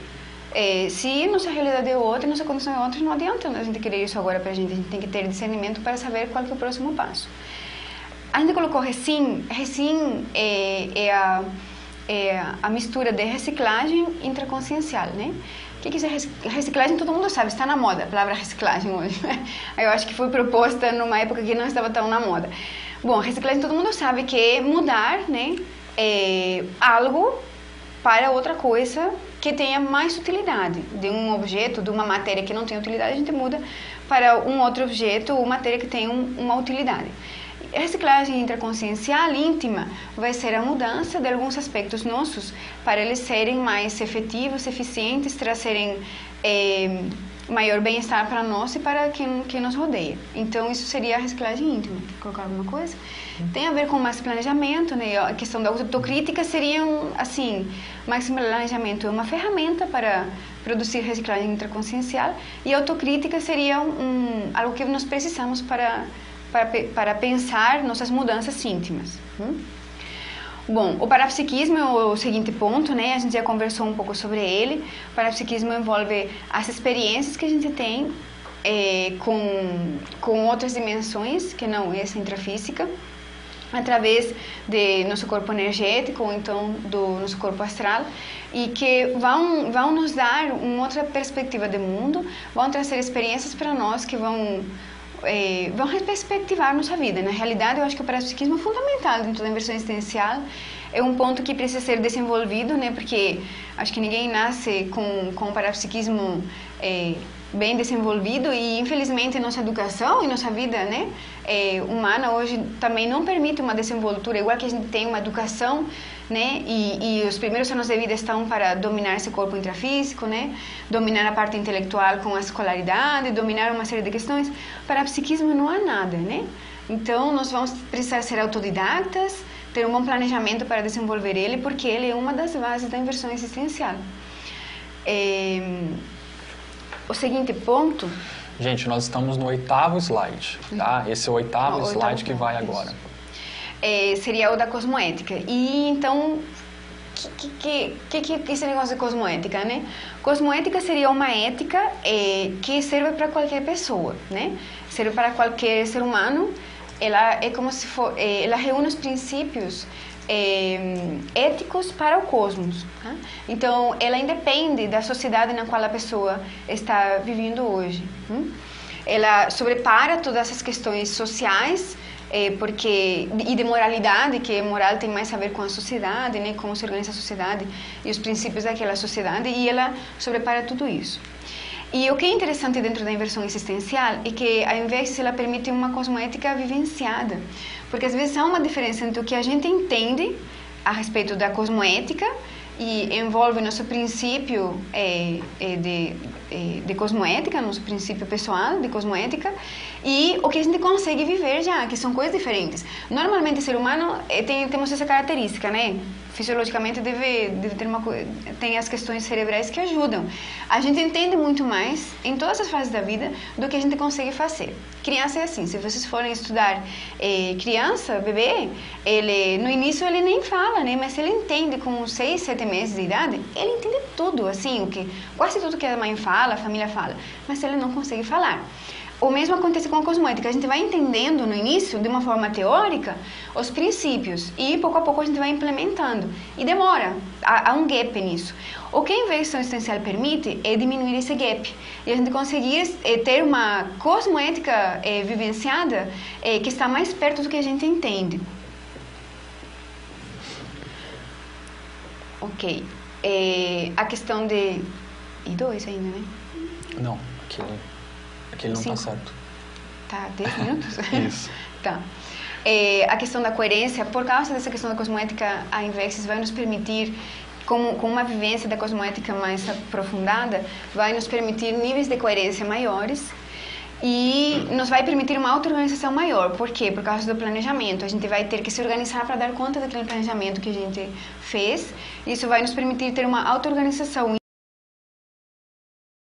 Se nossa realidade é outra, nossa condição é outra, não adianta a gente querer isso agora para a gente tem que ter discernimento para saber qual que é o próximo passo. A gente colocou recém é a mistura de reciclagem intraconsciencial, né? O que é reciclagem? Todo mundo sabe, está na moda a palavra reciclagem hoje. Eu acho que foi proposta numa época que não estava tão na moda. Bom, reciclagem todo mundo sabe que é mudar, né, algo para outra coisa que tenha mais utilidade. De um objeto, de uma matéria que não tem utilidade, a gente muda para um outro objeto ou matéria que tem uma utilidade. A reciclagem intraconsciencial íntima vai ser a mudança de alguns aspectos nossos para eles serem mais efetivos, eficientes, trazerem maior bem-estar para nós e para quem nos rodeia. Então, isso seria a reciclagem íntima. Quer colocar alguma coisa? Tem a ver com mais planejamento, né? A questão da autocrítica seria, assim, mais planejamento é uma ferramenta para produzir reciclagem intraconsciencial e a autocrítica seria algo que nós precisamos para pensar nossas mudanças íntimas. Bom, o parapsiquismo é o seguinte ponto, né? A gente já conversou um pouco sobre ele. O parapsiquismo envolve as experiências que a gente tem com outras dimensões, que não essa intrafísica, através de nosso corpo energético, ou então do nosso corpo astral, e que vão nos dar uma outra perspectiva de mundo, vão trazer experiências para nós que vão perspectivar nossa vida. Na realidade, eu acho que o parapsiquismo é fundamental dentro da inversão existencial. É um ponto que precisa ser desenvolvido, né? Porque acho que ninguém nasce com o parapsiquismo bem desenvolvido e, infelizmente, nossa educação e nossa vida, né, humana hoje também não permite uma desenvoltura, igual que a gente tem uma educação, né, e os primeiros anos de vida estão para dominar esse corpo intrafísico, né, dominar a parte intelectual com a escolaridade, dominar uma série de questões. Para o psiquismo não há nada, né? Então, nós vamos precisar ser autodidatas, ter um bom planejamento para desenvolver ele, porque ele é uma das bases da inversão existencial. O seguinte ponto... Gente, nós estamos no 8º slide, tá? Esse é o 8º slide que vai agora. Seria o da cosmoética. E então, que esse negócio de cosmoética, né? Cosmoética seria uma ética que serve para qualquer pessoa, né? Serve para qualquer ser humano. Ela é como se for, ela reúne os princípios éticos para o cosmos, tá? Então, ela independe da sociedade na qual a pessoa está vivendo hoje. ela sobrepara todas essas questões sociais, e de moralidade, que moral tem mais a ver com a sociedade, né, como se organiza a sociedade e os princípios daquela sociedade, e ela sobrepara tudo isso. E o que é interessante dentro da inversão existencial é que a inversão ela permite uma cosmoética vivenciada, porque às vezes há uma diferença entre o que a gente entende a respeito da cosmoética e envolve nosso princípio de cosmoética, nosso princípio pessoal de cosmoética, e o que a gente consegue viver já, que são coisas diferentes. Normalmente, o ser humano temos essa característica, né? Fisiologicamente deve ter tem as questões cerebrais que ajudam. A gente entende muito mais em todas as fases da vida do que a gente consegue fazer. Criança é assim, se vocês forem estudar criança, bebê, no início ele nem fala, né? Mas ele entende com 6, 7 meses de idade, ele entende tudo, assim, quase tudo que a mãe fala, a família fala, mas ele não consegue falar. O mesmo acontece com a cosmoética, a gente vai entendendo no início, de uma forma teórica, os princípios e pouco a pouco a gente vai implementando. E demora, há um gap nisso. O que a inversão existencial permite é diminuir esse gap e a gente conseguir ter uma cosmoética vivenciada que está mais perto do que a gente entende. Ok. A questão de... E 2 ainda, né? Não, aquele não está certo. Tá, 10 minutos? Isso. Tá. A questão da coerência, por causa dessa questão da cosmoética, a Inversis vai nos permitir, com uma vivência da cosmoética mais aprofundada, vai nos permitir níveis de coerência maiores e nos vai permitir uma auto-organização maior. Por quê? Por causa do planejamento. A gente vai ter que se organizar para dar conta daquele planejamento que a gente fez. Isso vai nos permitir ter uma auto-organização.